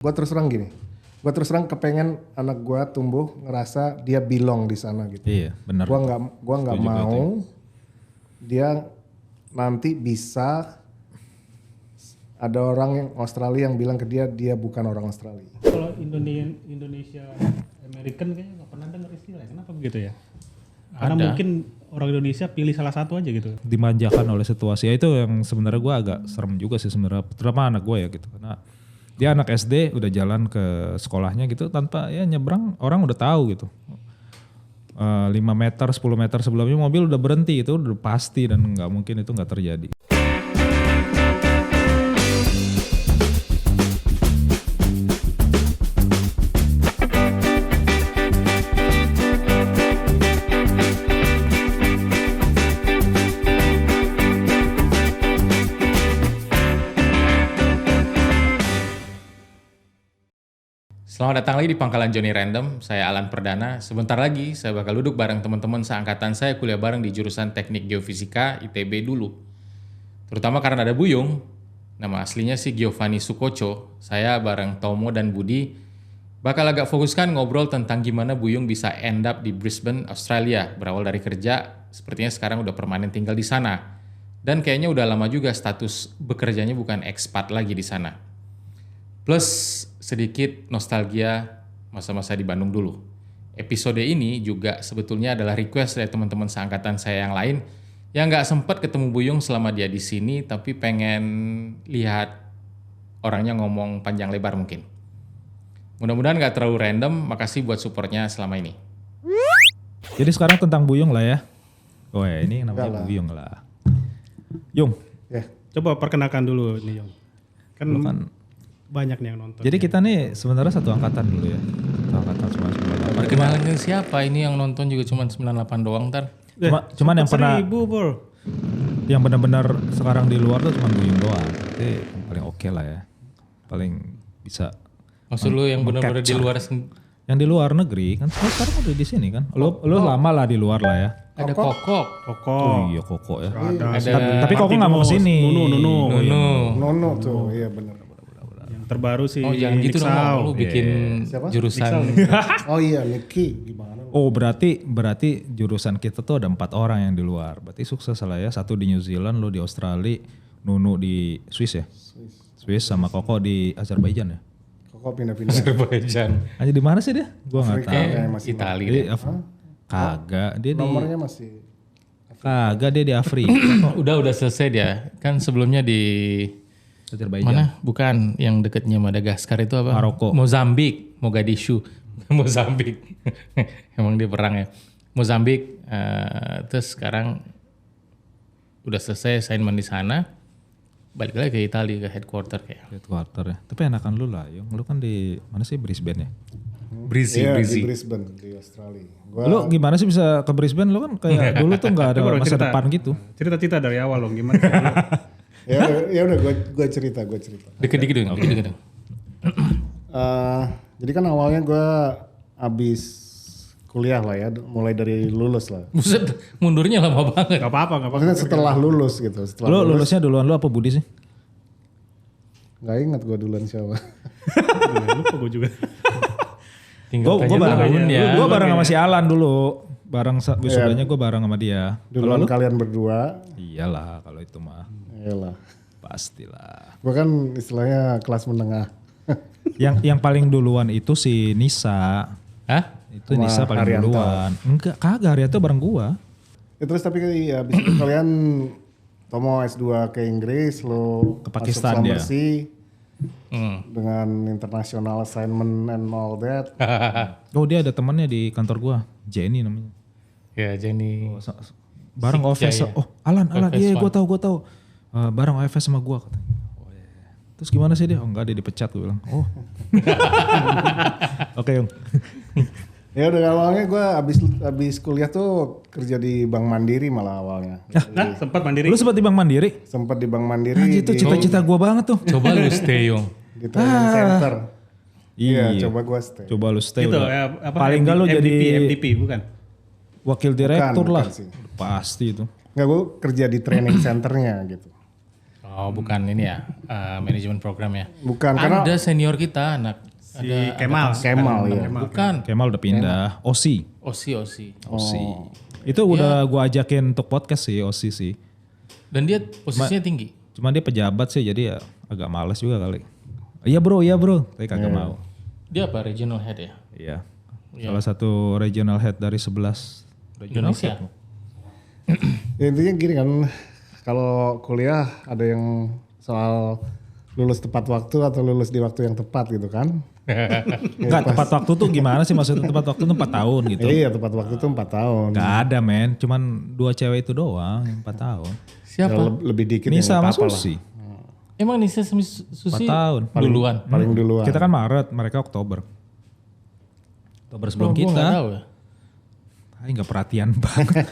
Gue terus terang gini, gue terus terang kepengen anak gue tumbuh ngerasa dia belong di sana gitu. Iya, benar. Gue nggak mau dia nanti bisa ada orang yang Australia yang bilang ke dia bukan orang Australia. Kalau Indonesia American kayaknya nggak pernah dengar istilah. Kenapa begitu ya? Karena mungkin orang Indonesia pilih salah satu aja gitu. Dimanjakan oleh situasi. Ya, itu yang sebenarnya gue agak serem juga sih sebenarnya. Terutama anak gue ya gitu. Karena dia anak SD udah jalan ke sekolahnya gitu tanpa ya nyebrang orang udah tahu gitu. 5 meter, 10 meter sebelumnya mobil udah berhenti itu udah pasti dan nggak mungkin itu nggak terjadi. Selamat datang lagi di Pangkalan Johnny Random, saya Alan Perdana. Sebentar lagi saya bakal duduk bareng teman-teman seangkatan saya kuliah bareng di jurusan Teknik Geofisika ITB dulu. Terutama karena ada Buyung, nama aslinya sih Giovanni Sukoco. Saya bareng Tomo dan Budi bakal agak fokuskan ngobrol tentang gimana Buyung bisa end up di Brisbane, Australia. Berawal dari kerja, sepertinya sekarang udah permanen tinggal di sana. Dan kayaknya udah lama juga status bekerjanya bukan expat lagi di sana. Plus sedikit nostalgia masa-masa di Bandung dulu. Episode ini juga sebetulnya adalah request dari teman-teman seangkatan saya yang lain yang nggak sempat ketemu Buyung selama dia di sini, tapi pengen lihat orangnya ngomong panjang lebar mungkin. Mudah-mudahan nggak terlalu random. Makasih buat supportnya selama ini. Jadi sekarang tentang Buyung lah ya. Oh ya ini namanya Buyung lah. Yung. Ya. Coba perkenalkan dulu nih Yong. Kan Banyak nih yang nonton. jadi kita nih sebenarnya satu angkatan dulu ya. Satu angkatan semua. Perkenalan ke siapa? Ini yang nonton juga cuma 98 doang ntar. Cuman yang pernah 1000 bro. yang benar-benar sekarang di luar tuh cuma Buyung doang. Itu paling oke lah ya. Paling bisa. Maksud lu yang benar-benar di luar Yang di luar negeri kan sekarang udah di sini kan. Lu lama lah di luar lah ya. ada Kokok. Oh iya Koko ya. Ada Tapi Koko nggak mau kesini. Nono tuh, iya benar. yang terbaru sih. Oh jangan gitu dong, lu bikin jurusan. Oh iya, Nicky gimana? Oh berarti jurusan kita tuh ada 4 orang yang di luar. Berarti sukses lah ya. Satu di New Zealand, lu di Australia, Nunu di Swiss ya. Swiss sama Koko di Azerbaijan ya. Kok pindah-pindah? Azerbaijan. Aja di mana sih dia? Gua nggak Afrika tahu. kayak masih Italia. Dia kagak dia di nomornya masih. kagak dia di Afrika. Udah selesai dia. Kan sebelumnya di Azerbaijan. mana? Bukan yang deketnya Madagaskar itu apa? Maroko. Mozambik, Mogadishu. Mozambik. Emang dia perang ya. Mozambik. Terus sekarang udah selesai assignment di sana. Balik lagi ke Italia, ke headquarter kayak. Headquarter ya. Tapi enakan lu lah, Yung. Lu kan di mana sih Brisbane ya? Iya, di Brisbane, di Australia. Lu gimana sih bisa ke Brisbane? Lu kan kayak dulu tuh nggak ada masa depan gitu. Cerita-cerita dari awal loh gimana sih? ya udah gue cerita. Dikit-dikit dong, dikit-dikit dong. Jadi kan awalnya gue abis kuliah lah ya, mulai dari lulus lah. Buset, mundurnya lama banget. Gak apa-apa. Maksudnya setelah lulus gitu. Lu lulusnya duluan lu apa Budi sih? Gak inget gue duluan siapa. Lupa gue juga. Tinggal Gue tahun ya. Gue bareng sama si Alan dulu. Bareng wisudanya gue bareng sama dia. Duluan kalian berdua. Iyalah kalau itu mah. Iyalah. Pastilah. Gue kan istilahnya kelas menengah. yang paling duluan itu si Nisa. Hah? Itu Sama Nisa paling Haryanto. duluan. Enggak, kagak Haryanto bareng gua. Ya, terus tapi abis itu kalian Tomo S2 ke Inggris, lo Ke Pakistan masuk dia. Summersea dengan international assignment and all that. Oh dia ada temannya di kantor gua, Jenny namanya. Ya Jenny. Bareng OFS. Jaya. Oh Alan, OFS iya One. gua tahu. Bareng OFS sama gua katanya. Oh, iya. Terus gimana sih dia? Oh enggak, dia dipecat gue bilang. Oh. Oke, Yung. Ya udah awalnya gue abis kuliah tuh kerja di Bank Mandiri malah awalnya. Nah sempat mandiri. Lu sempat di Bank Mandiri? Sempet di Bank Mandiri Itu cita-cita gua banget tuh. Coba lu stay Yung. di training center. Iya. Coba gue stay. Coba lu stay Itu udah. apa? Paling enggak lu jadi MDP bukan? wakil direktur Bukan lah. sih. Pasti itu. Nggak, gue kerja di training centernya gitu. Oh bukan ini ya, manajemen program ya. Bukan karena Ada senior kita anak. Si Kemal. Kemal ya. Bukan. Kemal udah pindah. Osi. Osi. Itu udah gua ajakin untuk podcast sih, Osi sih. Dan dia posisinya tinggi. Cuma dia pejabat sih, jadi ya agak males juga kali. Iya bro, tapi kagak mau. Dia apa? Regional head ya? Iya. Salah satu regional head dari 11 regional Indonesia. head. Ya, intinya gini kan, kalau kuliah ada yang soal lulus tepat waktu atau lulus di waktu yang tepat gitu kan. Enggak, tepat waktu tuh gimana sih maksudnya tepat waktu tuh 4 tahun gitu. Iya tepat waktu itu 4 tahun. Gak ada men, cuman 2 cewek itu doang yang 4 tahun. Siapa? Ya, lebih dikit Nisa yang sama apa-apa lah. Susi. Emang Nisa sama Susi 4 tahun. duluan? Paling duluan. Kita kan Maret, mereka Oktober. Oktober sebelum Oh, gua kita. nggak tahu ya. Nggak perhatian banget.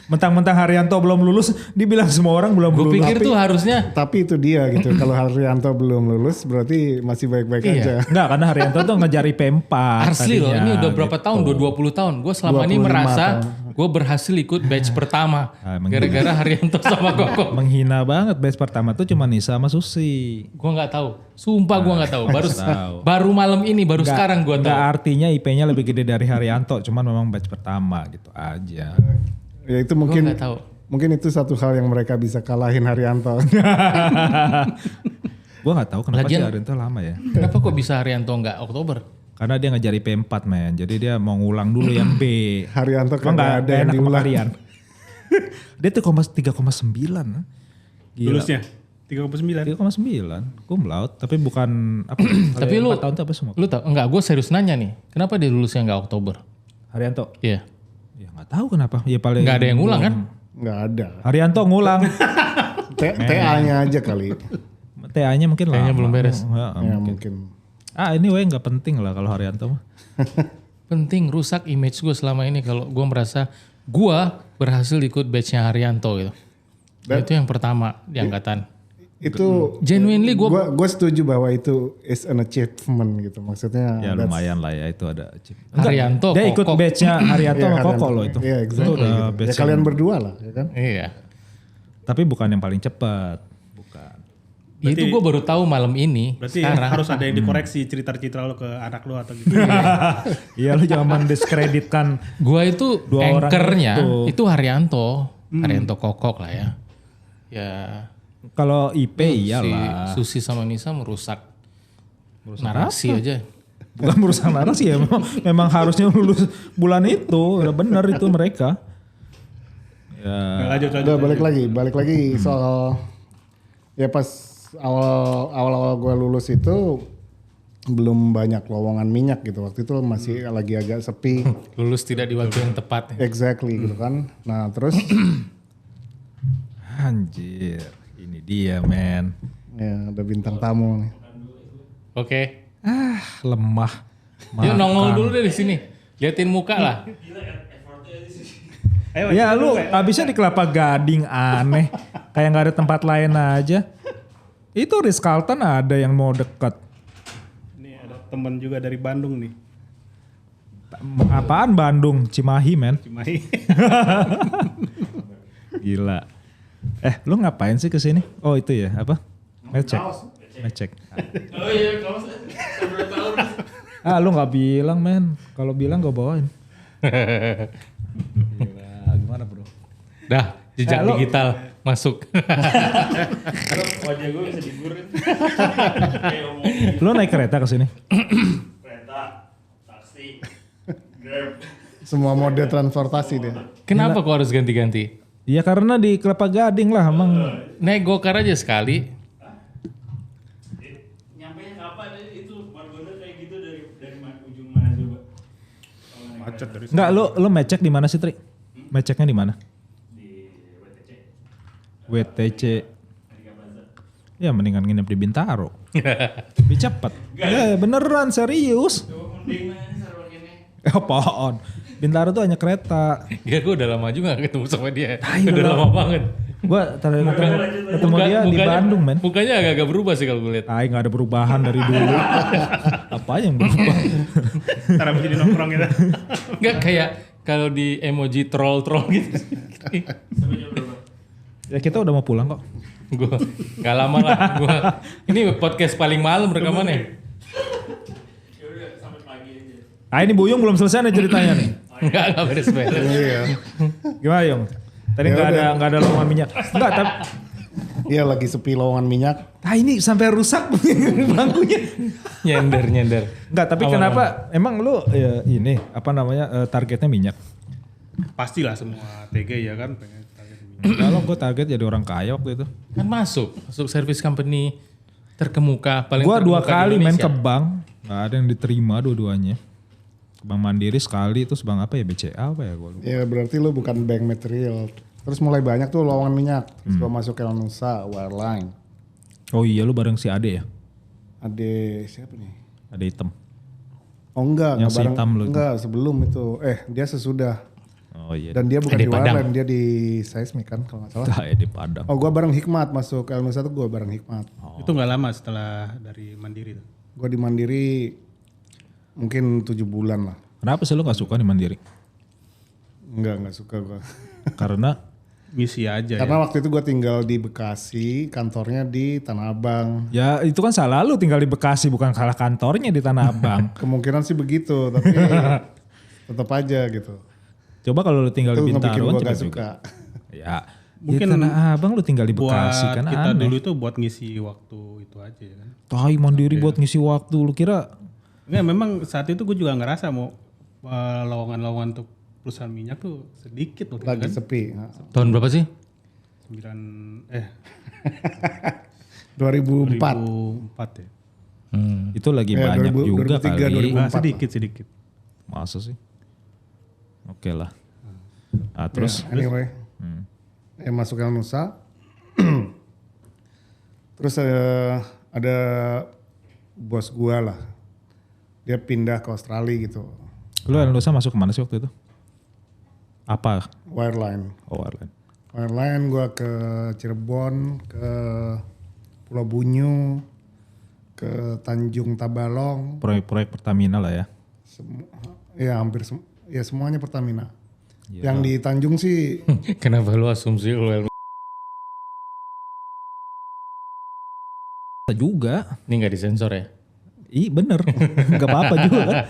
Mentang-mentang Haryanto belum lulus, dibilang semua orang belum Gue lulus. pikir tuh harusnya Tapi itu dia gitu. Kalau Haryanto belum lulus berarti masih baik-baik Iya. aja. Enggak, karena Haryanto tuh ngejar IP4. Arsli loh, ini udah berapa tahun? Udah 20 tahun. Gue selama ini 25 merasa gue berhasil ikut batch pertama. emang Gara-gara Haryanto sama Koko. Menghina banget batch pertama tuh cuma Nisa sama Susi. Gue nggak tahu. Sumpah gue nggak tahu. Baru malam ini, sekarang gue tahu. Enggak artinya IP-nya lebih gede dari Haryanto, cuman memang batch pertama gitu aja. Ya itu Gue mungkin nggak tahu. mungkin itu satu hal yang mereka bisa kalahin Haryanto. Gua nggak tahu kenapa Lagian- sih Haryanto lama ya. Kenapa kok bisa Haryanto nggak Oktober? Karena dia ngejar IP4 men, jadi dia mau ngulang dulu yang B. Haryanto Emang kagak ada yang enak sama diulang. kalian. Dia tuh 3,9. Gila. Lulusnya 3,9. 3,9 cum laude, tapi bukan apa? Tapi lu- 4 tahun tuh apa semua? Lu tau? Enggak, gue serius nanya nih. Kenapa dia lulusnya nggak Oktober? Haryanto. Iya. Ya nggak tahu kenapa. Ya paling Nggak ada yang ngulang kan? Nggak ada. Haryanto ngulang. TA-nya aja kali. TA-nya mungkin Kayaknya lama. belum beres. Ya mungkin. Anyway nggak penting lah kalau Haryanto mah. Penting rusak image gue selama ini kalau gue merasa gue berhasil ikut batchnya Haryanto gitu. Itu yang pertama di angkatan. Itu Genuinely gue gue setuju bahwa itu is an achievement gitu. Maksudnya Ya that's- lumayan lah ya itu ada. Haryanto, Dia ikut Koko. batchnya Haryanto Iya, sama Koko Haryanto. loh itu. Iya, exactly. Itu udah gitu. Ya batch kalian yang- berdua lah, ya kan? Iya. Tapi bukan yang paling cepat. Bukan. Itu gue baru tahu malam ini. Berarti Sekarang. harus ada yang dikoreksi cerita-cerita lo ke anak lo atau gitu. Iya lu jangan mendiskreditkan. Gue itu Dua orang anchornya itu. itu Haryanto. Haryanto Kokok lah ya. Ya. Kalau IP iyalah. Susi sama Nisa merusak narasi aja. Bukan merusak narasi ya. Memang harusnya lulus bulan itu. Udah benar itu mereka. Ya. Lanjut. Udah balik lagi soal ya pas awal gue lulus itu belum banyak lowongan minyak gitu. Waktu itu masih lagi agak sepi. Lulus tidak di waktu yang tepat. Exactly gitu kan. Nah terus Anjir. Ini dia men. ya ada bintang tamu nih. Oke. Lemah. Yuk nongol dulu deh di sini. Liatin muka lah. Ayo, Ya lu abisnya di Kelapa Gading aneh. Kayak gak ada tempat lain aja. Itu Ritz Carlton ada yang mau deket. Ini ada teman juga dari Bandung nih. Apaan Bandung? Cimahi men. Cimahi. Gila. Lu ngapain sih kesini? Oh itu ya apa? Ngecek. Ngecek. Oh iya, kamu seberapa tahun? Lu nggak bilang men. Kalau bilang gue bawain. Gila, gimana bro? Dah, jejak Lo- digital masuk. Wajah gue bisa digurin. Lu naik kereta ke sini? Kereta, taksi, Grab. Semua mode transportasi dia. Kenapa kok harus ganti-ganti? Ya karena di Kelapa Gading lah emang. Naik gokar aja sekali. Nyampenya kapan itu Margonda kayak gitu dari ujung mana coba? Macet dari Enggak, lu mecek di mana sih Tri? Meceknya di mana? di WTC. WTC. Ya mendingan nginep di Bintaro. Lebih cepet. Ya beneran serius. Mending nanya sarwa gini. Apaan? Bintaro tuh hanya kereta. Ya gue udah lama juga gak ketemu sama dia. Tai, Udah udah lama banget. Gue ketemu dia di Bandung men. Mukanya agak-agak berubah sih kalau gue lihat. Tai gak ada perubahan dari dulu. Apa yang berubah? Ntar abis ini nongkrong kita. Enggak kayak kalau di emoji troll-troll gitu. Ya kita udah mau pulang kok. Gua nggak lama lah. Ini podcast paling malam rekamannya. Ah ini Buyung belum selesai nih ceritanya nih. Enggak beres-beres. Iya. Gimana Yung? Tadi nggak ada lowongan minyak. Enggak, tapi Iya lagi sepi lowongan minyak. ini sampai rusak bangkunya. Nyender. Enggak, tapi kenapa emang lu ya, ini apa namanya targetnya minyak? Pastilah semua TG ya kan pengen target minyak. Kalau gue target jadi orang kaya waktu itu. Kan masuk service company terkemuka paling Gue 2 terkemuka di kali main Indonesia. ke bank, nggak ada yang diterima dua-duanya. Bank Mandiri sekali, terus bank apa ya, BCA apa ya gue lupa. Ya berarti lu bukan bank material. Terus mulai banyak tuh lowongan minyak. Terus gua masuk ke Nusa, Wireline. Oh iya lu bareng si Ade ya? Ade siapa nih? Ade hitam. Oh enggak, Yang enggak bareng. sehitam lu itu. Enggak, sebelum itu. Dia sesudah. Oh iya. Dan dia bukan Ade di Padang. Wireline, dia di Seismic kan kalau nggak salah. Dah ya di Padang. Oh gua bareng Hikmat masuk El Nusa tuh gua bareng Hikmat. Itu nggak lama setelah dari Mandiri tuh. Gua di Mandiri mungkin 7 bulan lah. Kenapa sih lu gak suka di Mandiri? Enggak suka gua. Karena Misi aja ya. Karena waktu itu gua tinggal di Bekasi, kantornya di Tanah Abang. ya itu kan salah lu tinggal di Bekasi, bukan salah kantornya di Tanah Abang. Kemungkinan sih begitu, tapi tetap aja gitu. Coba kalau lu tinggal Itu di ngebikin Bintaro gua cepet gak juga. suka. Ya, Mungkin di Tanah Abang lu tinggal di Bekasi Buat kan kita aneh. dulu itu buat ngisi waktu itu aja ya kan. Tai Mandiri buat ngisi waktu, lu kira Enggak, memang saat itu gue juga ngerasa mau lowongan-lowongan untuk perusahaan minyak tuh sedikit waktu Lagi itu kan. sepi. Tahun berapa sih? 2004. 2004 ya. itu lagi Ya, banyak 2000, juga 2003, kali. 2004. Nah, sedikit. Masa sih? Oke lah. Ah, terus Anyway, masuk El Nusa. Terus ada bos gua lah. Dia pindah ke Australia gitu. lu Indonesia masuk kemana sih waktu itu? Apa? Wireline. Oh, Airline. Wireline gua ke Cirebon, ke Pulau Bunyu, ke Tanjung Tabalong. Proyek-proyek Pertamina lah ya. Ya hampir ya semuanya Pertamina. Iya. Yang di Tanjung sih Kenapa lu asumsi lu Juga. ini nggak disensor ya? Ih bener, gak apa-apa juga.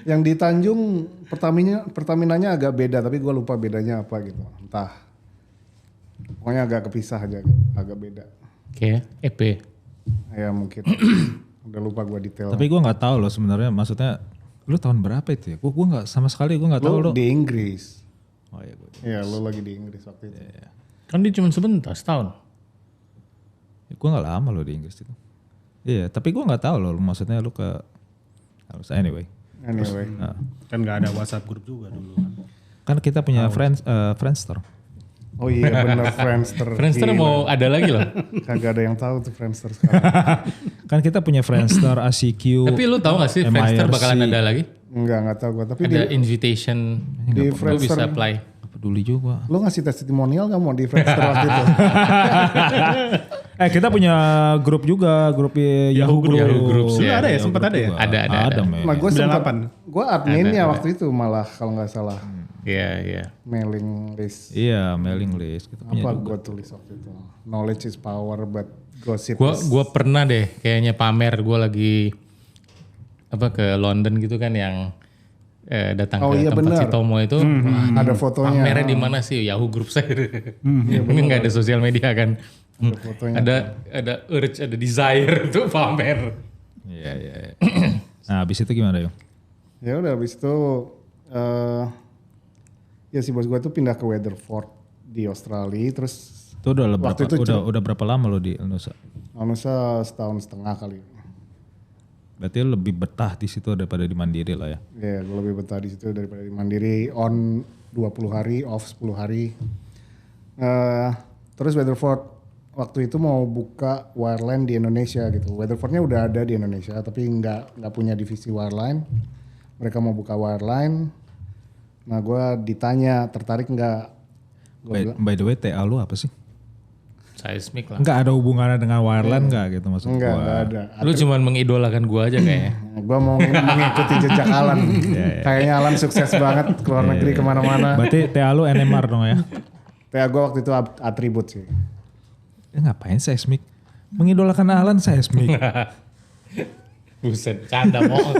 yang di Tanjung Pertaminanya agak beda, tapi gua lupa bedanya apa gitu. Entah. Pokoknya agak kepisah aja, agak beda. Kayak EP. Ya mungkin. Udah lupa gua detail. Tapi gue nggak tahu loh sebenarnya, maksudnya lu tahun berapa itu ya? Gue nggak sama sekali gue nggak tahu Lu lo. di Inggris. Oh iya gue. Iya, lu lagi di Inggris waktu itu. Kan dia cuma sebentar, setahun. Gue nggak lama loh di Inggris itu. Iya, tapi gue nggak tahu loh. Maksudnya lu ke harus anyway. Anyway. Kan nggak ada WhatsApp grup juga dulu kan. Kan kita punya Friendster. Oh iya benar Friendster. Friendster Gila. mau ada lagi loh. Kagak ada yang tahu tuh Friendster sekarang. Kan kita punya Friendster, ACQ. Tapi lu tahu gak sih Friendster MIRC. bakalan ada lagi? Enggak tahu gua. Tapi Ada invitation, di lu Friendster, bisa apply. Gak peduli juga. lu ngasih testimonial nggak mau di Friendster waktu itu? Kita punya grup juga, grup Yahoo Group. Yahoo Group, Dulu ya. ada ya, sempat ada ya? juga. Ada. Ada, men. Nah gue sempat, 98. gue adminnya waktu itu malah kalau nggak salah Iya. mailing list. Iya, mailing list. Kita punya Apa juga. gue tulis waktu itu? Knowledge is power, but gossip Gua pernah deh kayaknya pamer, gua lagi apa ke London gitu kan yang datang Oh, ke iya, tempat benar. si Tomo itu. Wah, ada fotonya. pamernya di mana sih? Yahoo Group saya. Ini nggak ada sosial media kan. Ada fotonya. Ada urge, ada desire untuk pamer. Iya. Nah, habis itu gimana Yung? Ya udah habis itu ya si bos gue tuh pindah ke Weatherford di Australia, terus Itu udah Waktu berapa, itu udah berapa lama lo di Indonesia? Nusa setahun setengah kali. Berarti lo lebih betah di situ daripada di Mandiri lah ya. Ya gue lebih betah di situ daripada di Mandiri, on 20 hari, off 10 hari. Terus Weatherford waktu itu mau buka wireline di Indonesia gitu. Weatherfordnya udah ada di Indonesia tapi nggak punya divisi wireline. Mereka mau buka wireline. Nah gue ditanya tertarik nggak? By the way, TA lu apa sih? Seismik lah. Enggak ada hubungannya dengan wireline enggak gitu maksud Enggak gua. ada. Lu cuman mengidolakan gua aja kayaknya. Gue mau mengikuti jejak Alan. Kayaknya Alan sukses banget keluar negeri kemana-mana. Berarti TA lu NMR dong ya? TA gue waktu itu atribut sih. Ngapain seismik? Mengidolakan Alan seismik. Buset, canda mau.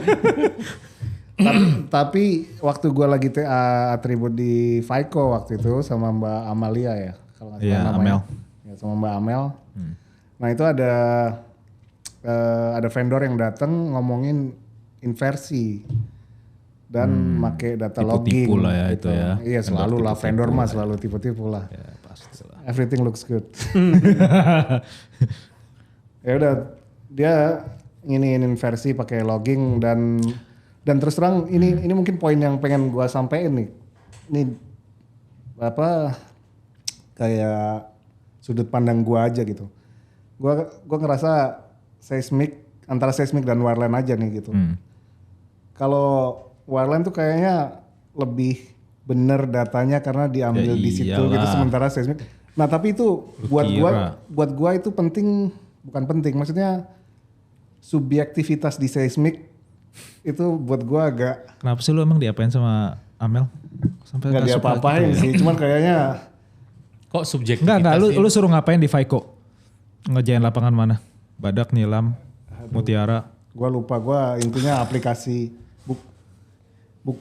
Tapi waktu gue lagi TA atribut di Faiko waktu itu sama Mbak Amalia ya, kalau nggak salah Iya, namanya. Amel. Ya, sama Mbak Amel. Nah itu ada vendor yang datang ngomongin inversi dan make data Tipu-tipu logging. lah ya gitu. itu ya. Iya selalu lah, Vendor vendor tipu-tipu mah lah. selalu tipu-tipu lah. Ya pasti lah. Everything looks good. Ya udah, dia nginiin inversi pakai logging dan terus terang ini mungkin poin yang pengen gua sampein nih. Ini apa kayak sudut pandang gua aja gitu. Gua ngerasa antara seismik dan wireline aja nih gitu. Kalau wireline tuh kayaknya lebih bener datanya karena diambil Ya di situ iyalah. gitu, sementara seismik. Nah tapi itu buat gua itu penting, bukan penting, maksudnya subjektivitas di seismik itu buat gua agak Kenapa sih lu emang diapain sama Amel? Sampai nggak nggak suka diapa-apain gitu ya? sih, cuman kayaknya Kok subjektivitas Enggak, sih? lu suruh ngapain di Faiko? Ngejain lapangan mana? Badak, Nilam, Mutiara, gua lupa, gua intinya aplikasi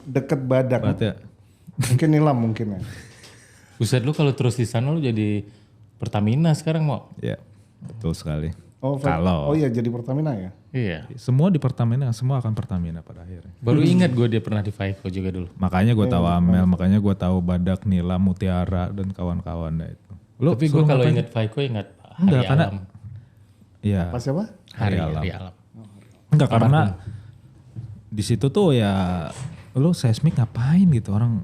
deket badak. Batia. Mungkin nilam mungkin ya. Buset, lu kalau terus di sana lu jadi Pertamina sekarang mau? Ya, betul sekali. Oh iya jadi Pertamina ya. Iya. Semua di Pertamina, semua akan Pertamina pada akhirnya. Baru ingat gue dia pernah di Faiko juga dulu. Makanya gue tahu Amel, makanya gue tahu Badak, Nilam, Mutiara dan kawan-kawannya itu. Lu Tapi gue suruh kalau ngapain? ingat Faiko ingat Hari Enggak, karena Alam. Iya. Pas siapa? Hari Alam. Hari Alam. Enggak, karena di situ tuh ya lu seismik ngapain gitu, orang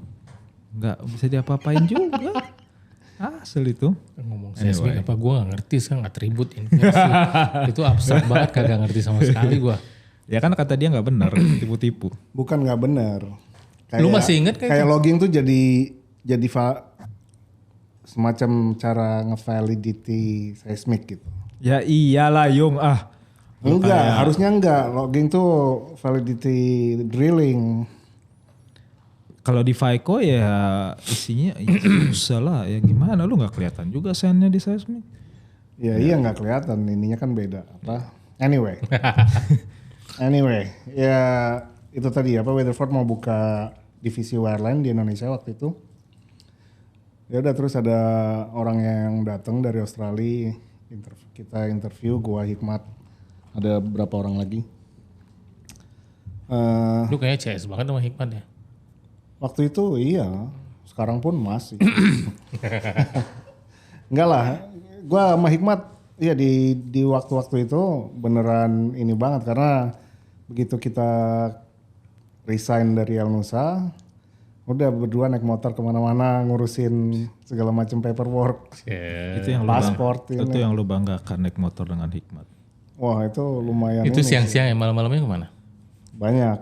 nggak bisa diapa-apain juga. Asli itu. Ngomong seismik apa gue gak ngerti sekarang atribut inversi. Itu absurd banget, kagak ngerti sama sekali gue. Ya kan kata dia nggak benar, tipu-tipu. Bukan nggak benar. Lu masih inget kayak kayak logging tuh jadi semacam cara ngevalidity seismik gitu. Ya iyalah Yung Enggak, harusnya enggak. Logging tuh validity drilling. Kalau di Faiko ya isinya susah lah, ya gimana lu nggak kelihatan juga sennya di seismik. Ya iya nggak kelihatan, ininya kan beda. Apa? Anyway, ya itu tadi apa Weatherford mau buka divisi wireline di Indonesia waktu itu. Ya udah terus ada orang yang datang dari Australia, kita interview, gua Hikmat, ada berapa orang lagi. lu kayaknya CS banget sama Hikmat ya. Waktu itu iya, sekarang pun masih. Enggak lah, gua sama Hikmat iya di waktu-waktu itu beneran ini banget karena begitu kita resign dari El Nusa, udah berdua naik motor kemana-mana ngurusin segala macam paperwork, Itu yang pasport itu ini. yang lu banggakan naik motor dengan Hikmat. Wah itu lumayan. Itu ini siang-siang ya, malam-malamnya kemana? banyak.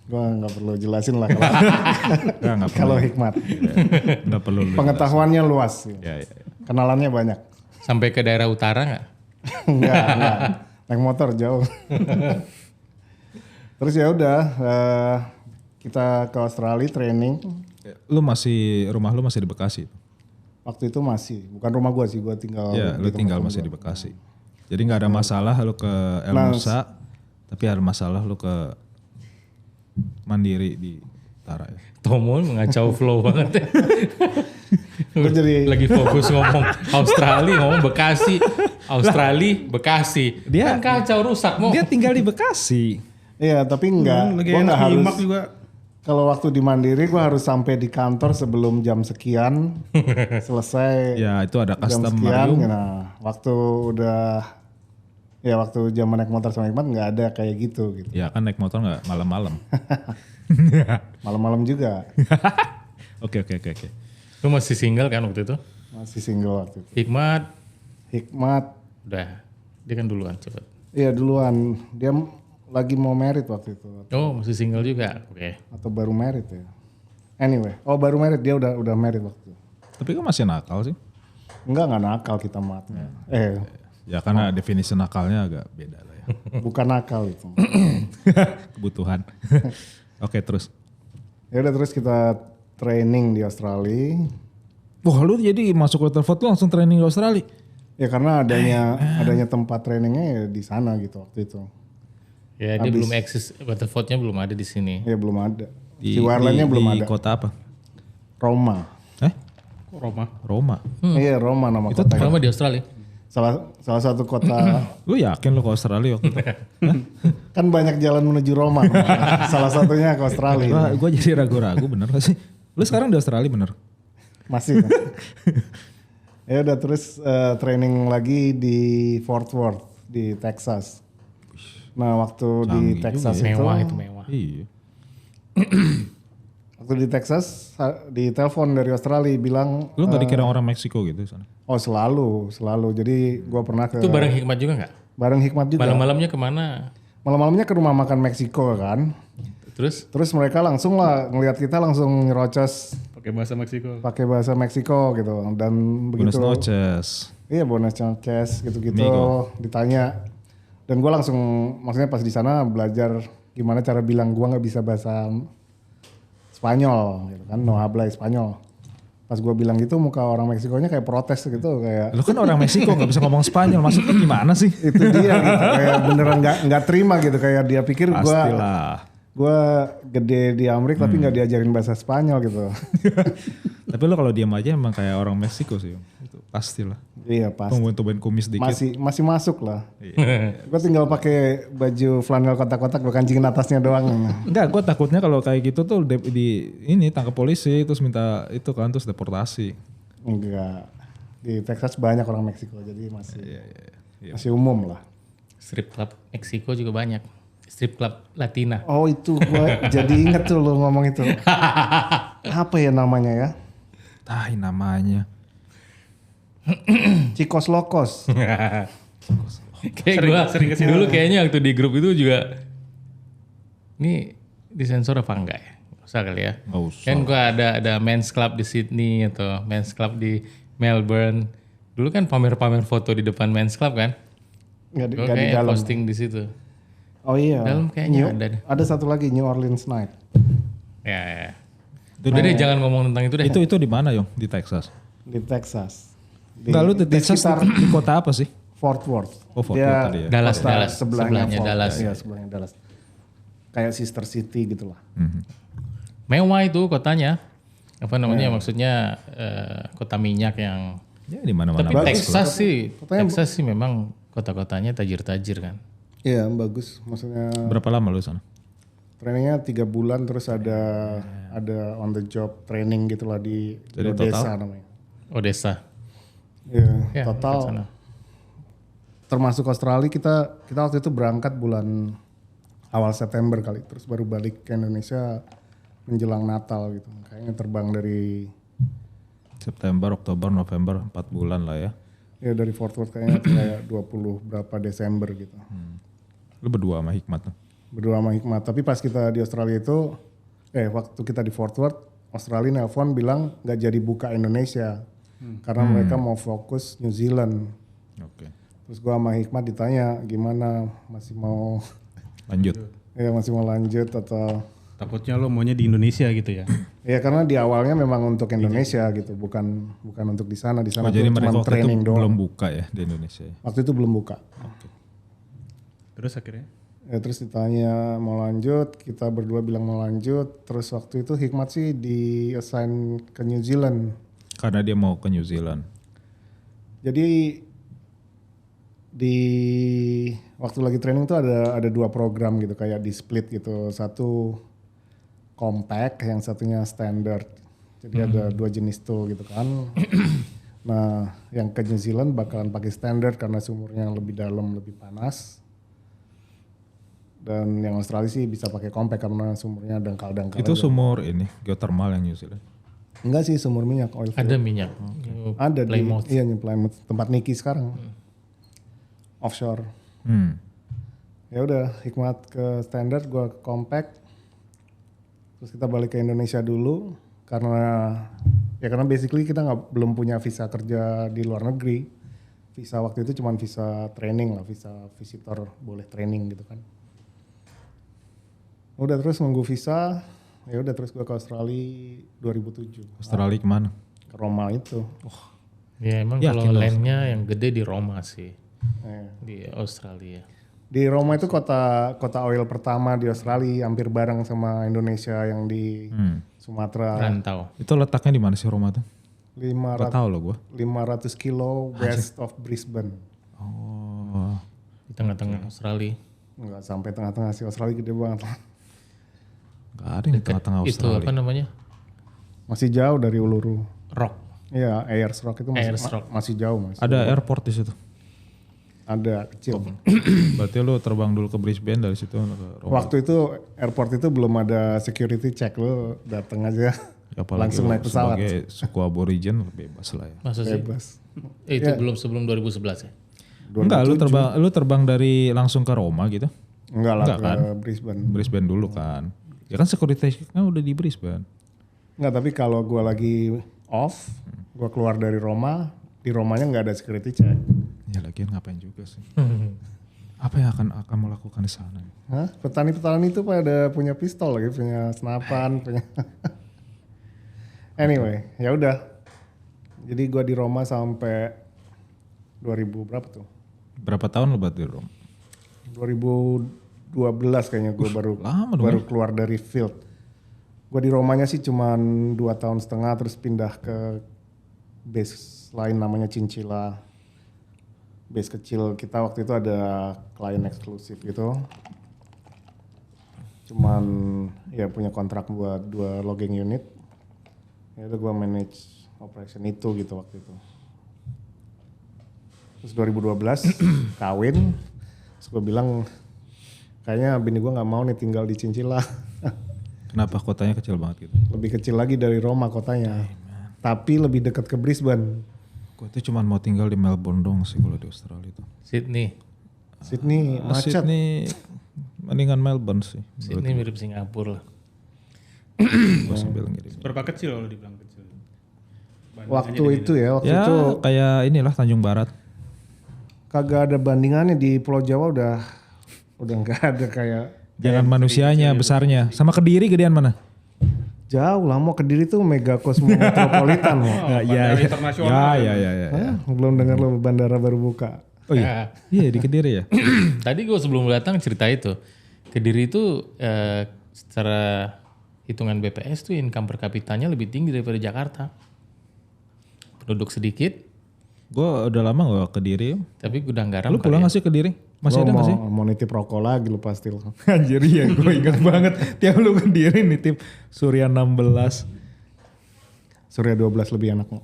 Gua nggak perlu jelasin lah Nggak perlu. kalau Hikmat. Nggak perlu lu. Pengetahuannya luas, Ya. kenalannya banyak. Sampai ke daerah utara gak? enggak. Naik motor jauh. Terus ya udah kita ke Australia training. Rumah lu masih di Bekasi. Waktu itu masih, bukan rumah gua sih, gua tinggal. Ya, lu di tinggal tempat masih gua. di Bekasi. Jadi nggak ada masalah lu ke El Nusa, tapi ada masalah lu ke Mandiri di utara ya. Tomo mengacau flow banget ya. Gua jadi Lagi fokus ngomong Australia, ngomong Bekasi. Australia, Bekasi. Dia- Kan kacau rusak mau. Dia tinggal di Bekasi. iya, tapi enggak. Lagi Gua enak nggak harus. nyimak juga. Kalau waktu di Mandiri gua harus sampai di kantor sebelum jam sekian. Selesai Ya itu ada jam custom sekian. Marium. Nah, waktu zaman naik motor sama Hikmat nggak ada kayak gitu. Ya kan naik motor nggak malam-malam. Malam-malam juga. Oke. Lu masih single kan waktu itu? Masih single waktu itu. Hikmat, Hikmat, dia kan duluan cepet. iya duluan. Dia lagi mau merit waktu itu. Oh masih single juga, oke. Atau baru merit ya. Anyway, baru merit, dia udah merit waktu itu. Tapi kok masih nakal sih? Nggak nakal kita matnya. Ya karena definisi nakalnya agak beda lah ya. Bukan nakal itu. Kebutuhan. Oke terus. Ya udah terus kita training di Australia. Wah lu jadi masuk Waterford lu langsung training di Australia? Ya karena adanya tempat trainingnya ya di sana gitu waktu itu. Ya dia belum eksis, Waterford-nya belum ada di sini. Ya belum ada. Di, Si Warland-nya belum di ada. kota apa? Roma. Roma. Roma. Iya Roma nama Itu kotanya. Roma di Australia. Salah satu kota Lu yakin lu ke Australia waktu itu? kan banyak jalan menuju Roma. Salah satunya ke Australia. Gue jadi ragu-ragu bener gak sih? Lu sekarang di Australia bener? Masih. Kan? Ya udah terus training lagi di Fort Worth di Texas. Nah waktu di Texas itu, Mewah itu mewah. Iya. waktu di Texas di telepon dari Australia bilang, Lu gak dikira orang Meksiko gitu sana? oh selalu. Jadi gua pernah ke Itu bareng Hikmat juga nggak? bareng Hikmat juga. Malam-malamnya kemana? Malam-malamnya ke rumah makan Meksiko kan. Terus Mereka langsung lah ngelihat kita langsung nyerocos Pakai bahasa Meksiko. pakai bahasa Meksiko gitu dan Buenos begitu. noches. Iya Buenos noches gitu-gitu Amigo. ditanya dan gue langsung maksudnya pas di sana belajar gimana cara bilang gue nggak bisa bahasa Spanyol gitu kan, no habla Spanyol. Pas gue bilang gitu muka orang Meksikonya kayak protes gitu kayak Lu kan orang Meksiko gak bisa ngomong Spanyol, maksudnya gimana sih? itu dia gitu kayak beneran nggak terima gitu kayak dia pikir gue gede di Amerika tapi nggak diajarin bahasa Spanyol gitu. Tapi lu kalau diam aja emang kayak orang Meksiko sih. Itu pastilah. Iya pasti. Tumben-tumben kumis dikit. Masih masuk lah. Gue tinggal pakai baju flanel kotak-kotak gue kancingin atasnya doang. Enggak, gue takutnya kalau kayak gitu tuh di ini tangkap polisi terus minta itu kan terus deportasi. Enggak. Di Texas banyak orang Meksiko jadi masih Iya. masih umum lah. strip club Meksiko juga banyak. Strip club Latina. Oh itu gue jadi inget tuh lu ngomong itu. Apa ya namanya ya? Tahi namanya. Chicos Locos. Kayak gua dulu kayaknya waktu di grup itu juga ini disensor apa enggak ya? Nggak usah kali ya. Nggak usah. Kan gua ada men's club di Sydney atau men's club di Melbourne. Dulu kan pamer-pamer foto di depan men's club kan? Nggak Gua di kayak dalam. posting di situ. Oh iya. Dalam kayaknya ada deh. Ada satu lagi New Orleans Night. Ya. Udah deh jangan ngomong tentang itu deh. Itu di mana Yong? Di Texas. Di Texas. Enggak, lu di Texas sekitar di kota apa sih? Fort Worth. Oh, Fort Dia Worth tadi ya. Dallas, kota Dallas. sebelahnya Fort- Dallas. Iya, sebelahnya Dallas. Kayak sister city gitu lah. Mewah itu kotanya. Apa namanya? Maksudnya kota minyak yang. Ya di mana-mana. Tapi bagus. Texas sih memang kota-kotanya tajir-tajir kan. Iya, bagus. Maksudnya Berapa lama lu sana? trainingnya 3 bulan terus ada on the job training gitulah di Jadi desa namanya. Odessa. Iya, Ya, dekat total sana. termasuk Australia kita waktu itu berangkat bulan awal September kali, terus baru balik ke Indonesia menjelang Natal gitu. Kayaknya terbang dari September, Oktober, November, 4 bulan lah ya. ya dari Fort Worth kayaknya kayak 20 berapa Desember gitu. Lu berdua sama Hikmat tuh. Berdua sama Hikmat. Tapi pas kita di Australia itu, waktu kita di Fort Worth, Australia nelpon bilang nggak jadi buka Indonesia karena mereka mau fokus New Zealand. Oke. Terus gua sama Hikmat ditanya gimana masih mau Lanjut. masih mau lanjut atau Takutnya lo maunya di Indonesia gitu ya. ya karena di awalnya memang untuk Indonesia gitu, bukan untuk di sana. Di Oh, sana jadi tuh mereka cuma waktu itu training doang. belum buka ya di Indonesia ya? Waktu itu belum buka. Terus akhirnya? Ya, terus ditanya mau lanjut, kita berdua bilang mau lanjut. Terus waktu itu Hikmat sih di assign ke New Zealand. Karena dia mau ke New Zealand. Jadi di waktu lagi training tuh ada 2 program gitu kayak di split gitu. Satu compact, yang satunya standard. Jadi ada 2 jenis tuh gitu kan. Nah, yang ke New Zealand bakalan pakai standard karena sumurnya lebih dalam, lebih panas. Dan yang Australia sih bisa pakai compact karena sumurnya dangkal-dangkal. Itu aja. sumur ini, geothermal yang New Zealand. Enggak sih sumur minyak oil field. Ada minyak. Ada Plymouth. di Plymouth, tempat Niki sekarang. Offshore. Ya udah Hikmat ke standard, gua ke compact. Terus kita balik ke Indonesia dulu karena basically kita belum punya visa kerja di luar negeri. Visa waktu itu cuma visa training lah, visa visitor boleh training gitu kan. Udah terus nunggu visa, ya udah terus gua ke Australia 2007. Australia kemana? Ke Roma itu. Ya emang Yakin kalau lo? landnya yang gede di Roma sih. Eh. Di Australia. Di Roma itu kota oil pertama di Australia, hampir bareng sama Indonesia yang di Sumatera. Rantau. Itu letaknya di mana sih Roma tuh? 500, Gak tahu loh gue. 500 kilo west of Brisbane. Oh, Di tengah-tengah Australia. Enggak sampai tengah-tengah sih, Australia gede banget. gak ada yang di tengah-tengah Itu Australia. apa namanya? Masih jauh dari Uluru. Rock. Iya, Ayers Rock itu masih, Ayers Rock. masih jauh mas. Ada airport di situ. Ada kecil. Berarti lu terbang dulu ke Brisbane dari situ ke Roma. Waktu itu airport itu belum ada security check, lu datang aja Ya, apalagi langsung lu naik pesawat. sebagai suku aborigin bebas lah ya. Masa sih? Bebas. Itu belum sebelum 2011 ya? Enggak, lu terbang dari langsung ke Roma gitu. Enggak lah Enggak ke kan? Brisbane. Brisbane dulu kan. Ya kan security check-nya udah di Brisbane. Enggak, tapi kalau gua lagi off, gua keluar dari Roma, di Romanya nggak ada security check. Ya lagian ngapain juga sih. Apa yang akan kamu lakukan di sana? Hah? Petani-petani itu pada punya pistol lagi, punya senapan, punya. Anyway, ya udah. Jadi gua di Roma sampai 2000 berapa tuh? Berapa tahun lu buat di Roma? 2012 kayaknya gua lama dong baru keluar dari field. Gua di Romanya sih cuman 2,5 tahun terus pindah ke base lain namanya Cincilla. Base kecil kita waktu itu ada klien eksklusif gitu. Cuman ya punya kontrak buat 2 logging unit. Ya udah gue manage operation itu gitu waktu itu. Terus 2012 kawin. Terus gue bilang kayaknya bini gue nggak mau nih tinggal di Cincilla. Kenapa kotanya kecil banget gitu? Lebih kecil lagi dari Roma kotanya. Tapi lebih dekat ke Brisbane. Gue tuh cuma mau tinggal di Melbourne dong sih kalau di Australia itu. Sydney. Sydney macet. Sydney mendingan Melbourne sih. Sydney mirip Singapura lah. Gue sambil ngirim. Berapa kecil kalau dibilang kecil? Waktu itu ya, waktu Ya itu kayak inilah Tanjung Barat. kagak ada bandingannya di Pulau Jawa udah nggak ada kayak Jangan manusianya, besarnya. Sama Kediri gedean mana? jauh lah. Mau Kediri tuh mega kosmopolitan loh. Bandara internasional. Ya. Hah? Belum dengar lo bandara baru buka. Oh iya. Iya di Kediri ya. Tadi gue sebelum datang cerita itu. Kediri itu secara hitungan BPS tuh income per kapitanya lebih tinggi daripada Jakarta. Penduduk sedikit, Gue udah lama gak ke Kediri. tapi gudang garam. Lu pulang gak sih ke Kediri? Masih ada Lo gak sih? mau nitip rokok lagi lu pasti lo. Anjir ya gue inget banget. Tiap lu ke Kediri nitip Surya 16. Surya 12 lebih enak kok.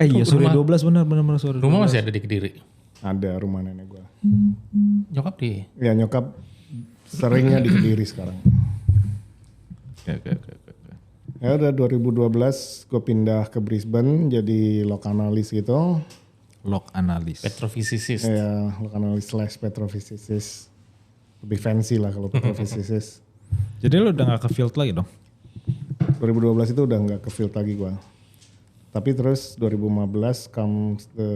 Iya Surya 12 benar Surya 12. Rumah masih ada di Kediri. Ada rumah nenek gua. Nyokap di. Ya nyokap seringnya di Kediri sekarang. Oke. Ya udah 2012 gue pindah ke Brisbane jadi log analis gitu. Log analis. Petrofisicist. Ya log analis / petrophysicist. Lebih fancy lah kalau petrophysicist. Jadi lu udah gak ke field lagi dong? 2012 itu udah nggak ke field lagi gua. Tapi terus 2015 comes the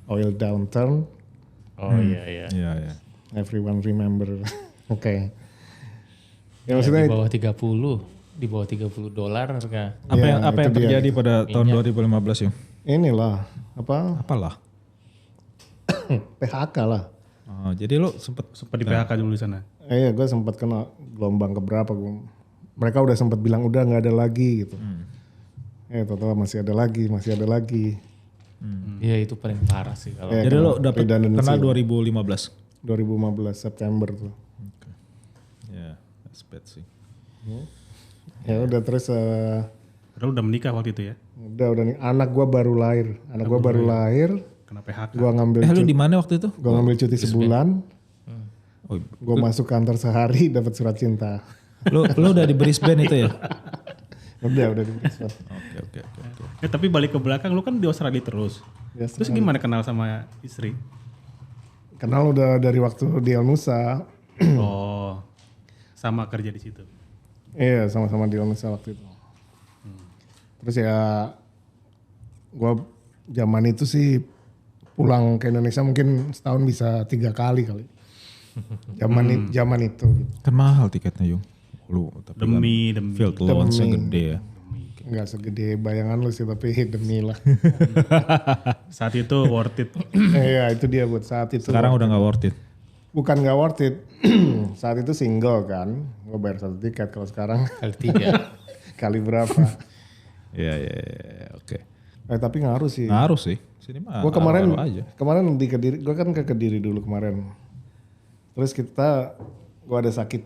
oil downturn. Oh iya. Iya. Everyone remember. Oke. Ya Ya, maksudnya di bawah 30 dolar harga. Apa yang itu dia. terjadi pada tahun 2015 ya? inilah apa Apalah? PHK lah. Oh, jadi lu sempet Sempat di PHK dulu di sana. Iya, gue sempat kena gelombang keberapa. Mereka udah sempat bilang udah nggak ada lagi gitu. Total masih ada lagi. Iya itu paling parah sih kalau. Ya, jadi lu dapet redundancy kena lah. 2015. 2015 September tuh. Ya, that's bad sih. Ya udah terus Padahal udah menikah waktu itu ya. udah nih anak gue baru lahir. Kena PHK. Gue ngambil Lu di mana waktu itu? cuti sebulan. Oh, Gue masuk kantor sehari dapat surat cinta. lu udah di Brisbane itu ya? Udah di Brisbane. Oke. Tapi balik ke belakang lu kan di Australia terus. Ya, Terus gimana kenal sama istri? kenal udah dari waktu di El Nusa. Oh. Sama kerja di situ. Iya, sama-sama di El Nusa waktu itu. Terus ya gue zaman itu sih pulang ke Indonesia mungkin setahun bisa 3 kali kali. Zaman itu gitu. Kan mahal tiketnya Yung. Lu tapi Demi kan field loans-nya gede ya. Nggak segede bayangan lu sih, tapi demi lah. Saat itu worth it. Iya itu dia buat saat itu. Sekarang udah nggak worth it. Bukan nggak worth it. Saat itu single kan, gue bayar 1 tiket. Kalau sekarang Kali 3. kali berapa? Iya, oke. Tapi ngaruh sih. Ngaruh sih. Sini mah Gue kemarin ngaruh aja. di Kediri, gue kan ke Kediri dulu kemarin. Terus gue ada sakit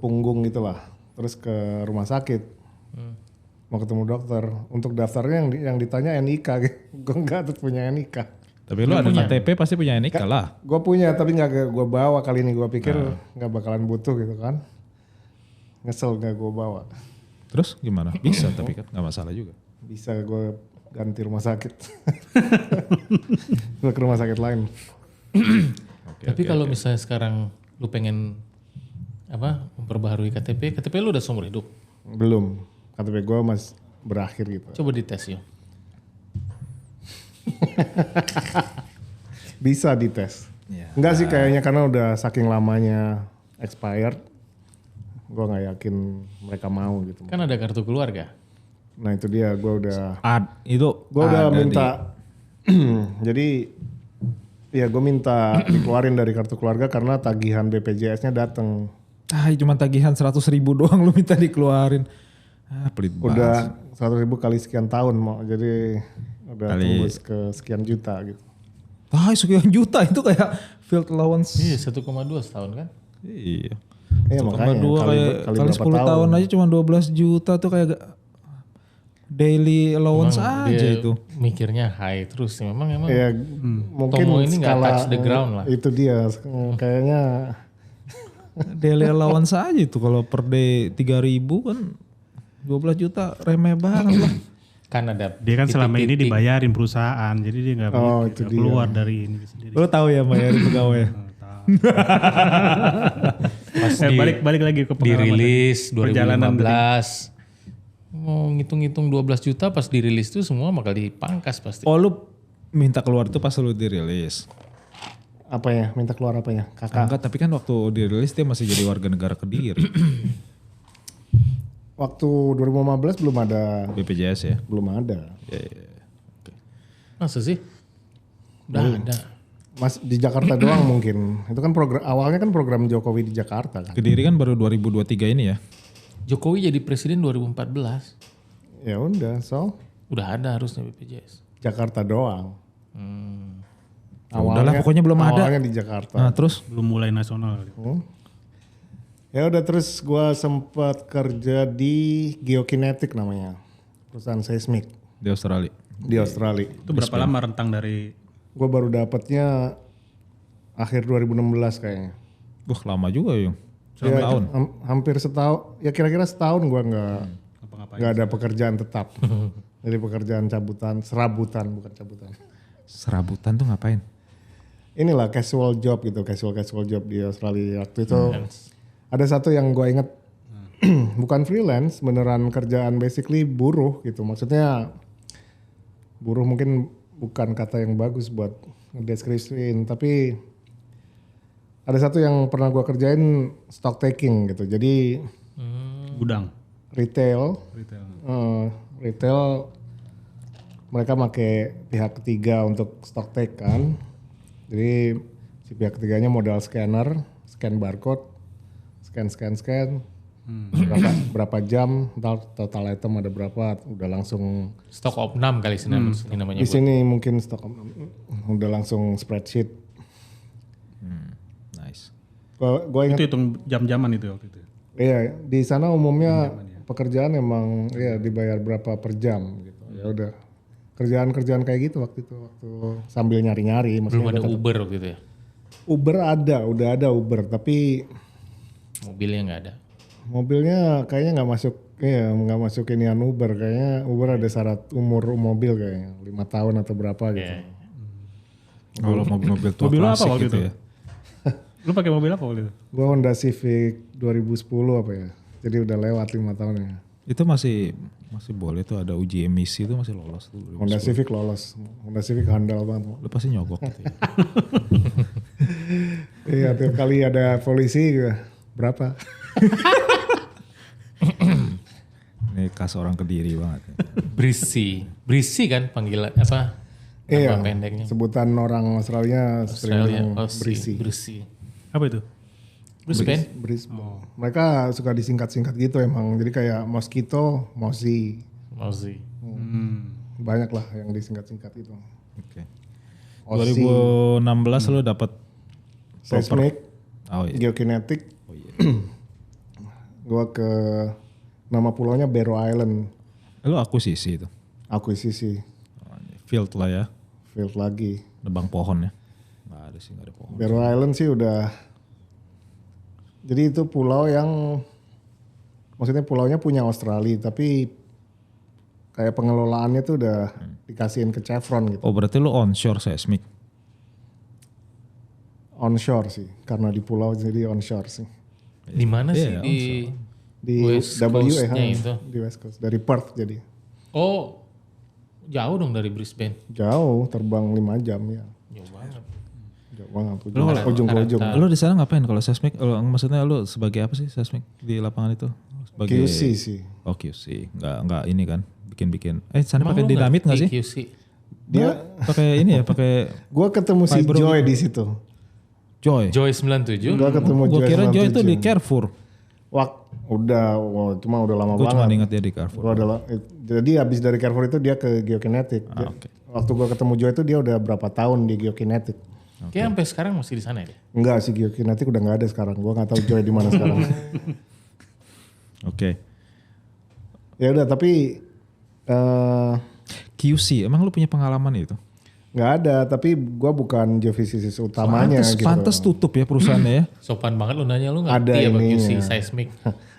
punggung gitu lah. Terus ke rumah sakit, mau ketemu dokter. Untuk daftarnya yang ditanya NIK, gue nggak tuh punya NIK. Tapi lu ada KTP pasti punya NIK lah. Gue punya tapi nggak gue bawa kali ini. Gue pikir nggak bakalan butuh gitu kan. Ngesel nggak gue bawa. Terus gimana? Bisa tapi kan nggak masalah juga. Bisa gue ganti rumah sakit. Gue ke rumah sakit lain. Tapi kalau misalnya sekarang lu pengen memperbaharui KTP lu udah seumur hidup. Belum. KTP gue mas berakhir gitu. Coba dites yuk. Bisa dites. Ya. Enggak sih kayaknya karena udah saking lamanya expired. Gue nggak yakin mereka mau gitu. Kan ada kartu keluarga. Nah itu dia gue udah. Gue udah minta. Jadi ya gue minta dikeluarin dari kartu keluarga karena tagihan BPJS-nya datang. cuma tagihan 100.000 doang lu minta dikeluarin. Pelit banget. Udah 100.000 kali sekian tahun mau. Jadi udah tembus ke sekian juta gitu. Sekian juta itu kayak field allowance. Iya 1,2 setahun kan. Iya. Iya makanya 1,2 kali 10 tahun aja cuma 12 juta tuh kayak daily allowance aja itu. Mikirnya high terus sih memang. Ya mungkin Tomo ini nggak skala touch the ground lah. Itu dia kayaknya. Daily allowance aja itu kalau per day 3.000 kan 12 juta remeh banget lah. Kan ada Dia kan selama ini dibayarin perusahaan, jadi dia nggak keluar dari ini sendiri. Lu tahu ya bayarin pegawai. pas balik lagi ke pengalaman dirilis perjalanan 2015. Mau ngitung-ngitung 12 juta pas dirilis tuh semua bakal dipangkas pasti. Oh lu minta keluar tuh pas lu dirilis. Apa ya? Minta keluar apa ya? Kakak. Enggak, tapi kan waktu dirilis dia masih jadi warga negara Kediri. Waktu 2015 belum ada. BPJS ya. Belum ada. Masa sih? Udah ada. Mas di Jakarta doang mungkin. Itu kan awalnya kan program Jokowi di Jakarta kan. Kediri kan baru 2023 ini ya. Jokowi jadi presiden 2014. Ya udah, so Udah ada harusnya BPJS. Jakarta doang. Ya udahlah pokoknya belum ada. Awalnya di Jakarta. Nah terus belum mulai nasional. Ya udah terus gue sempat kerja di Geokinetic namanya. Perusahaan seismik di Australia. di Australia. Itu berapa lama rentang dari? Gue baru dapatnya akhir 2016 kayaknya. Wah lama juga ya. Ya, Tahun. hampir setahun. Ya kira-kira setahun gue nggak ada pekerjaan tetap. Jadi pekerjaan serabutan bukan cabutan. Serabutan tuh ngapain? Inilah casual job gitu, casual job di Australia. Waktu itu ada satu yang gue inget, bukan freelance, beneran kerjaan basically buruh gitu. Maksudnya buruh mungkin bukan kata yang bagus buat ngedeskripsiin, tapi ada satu yang pernah gue kerjain stock taking gitu. Jadi Gudang. retail mereka pakai pihak ketiga untuk stock take kan. Jadi si pihak ketiganya modal scanner, scan barcode, scan. Berapa jam, total item ada berapa, udah langsung. Stock of 6 kali sini namanya. Di sini mungkin stock udah langsung spreadsheet. Nice. Gua ingat, Itu hitung jam-jaman itu waktu itu. iya di sana umumnya pekerjaan emang ya dibayar berapa per jam gitu. Ya udah kerjaan kayak gitu waktu sambil nyari-nyari. Belum ada Uber waktu itu ya? Uber udah ada Uber tapi Mobilnya nggak ada. mobilnya kayaknya nggak masuk inian Uber. Kayaknya Uber ada syarat umur mobil kayaknya 5 tahun atau berapa gitu. Kalau mobil-mobil tua Mobil lu apa klasik waktu gitu itu? ya. Lu pakai mobil apa waktu itu? Gua Honda Civic 2010 apa ya. Jadi udah lewat 5 tahunnya. Itu masih boleh tuh ada uji emisi itu masih lolos tuh. Honda Civic lolos. Honda Civic handal banget. Lu pasti nyogok gitu ya. Iya tiap kali ada polisi berapa? Ini khas orang Kediri banget. Brisi kan panggilan apa? Iya, Nama pendeknya. sebutan orang Australia sering bilang Aussie, Brisi. Brisi. Apa itu? Brisbane. Brisbane. Mereka suka disingkat-singkat gitu emang. Jadi kayak mosquito, mosi. Aussie. Banyak lah yang disingkat-singkat itu. Oke. Aussie, 2016 lu dapat seismic, oh iya. geokinetik. Oh iya. Gua ke nama pulaunya Barrow Island. Lu akuisisi itu. Akuisisi, Field lah ya. field lagi. Nebang pohon ya. Nggak ada sih, nggak ada pohon. Barrow Island sih udah. Jadi itu pulau yang, maksudnya pulaunya punya Australia, tapi kayak pengelolaannya tuh udah dikasihin ke Chevron gitu. Oh berarti lu onshore seismic. Onshore sih, karena di pulau jadi onshore sih. Di mana sih Iya, Di West WA Coast-nya itu? di West Coast, dari Perth jadi. Oh, jauh dong dari Brisbane. Jauh, terbang 5 jam ya. Jauh banget. Jauh banget, ujung ke ujung. Lu di sana ngapain kalau seismic? Maksudnya lu sebagai apa sih seismic di lapangan itu? Sebagai QC sih. Oh QC, nggak ini kan bikin-bikin. Sana pakai dinamit nggak sih? QC. Dia, Pakai ini ya, pakai gua ketemu si Fibro Joy gitu. di situ. Joy. Joy 97. Gua ketemu Gua Joy kira Joy 97. itu di Carrefour. Cuma udah lama Gue cuma banget. ingat dia di Carrefour. Jadi abis dari Carrefour itu dia ke geokinetik. Oke. Waktu gua ketemu Joy itu dia udah berapa tahun di geokinetik. Kayak sampai sekarang masih di sana ya? Enggak sih, geokinetik udah nggak ada sekarang. Gua nggak tahu Joy di mana sekarang. Oke. Ya udah, tapi QC, emang lu punya pengalaman itu? nggak ada. Tapi gua bukan geofisikis utamanya gitu. Pantes tutup ya perusahaannya ya. Sopan banget lu nanya, lu Ada ngerti ya bang QC ininya. seismic.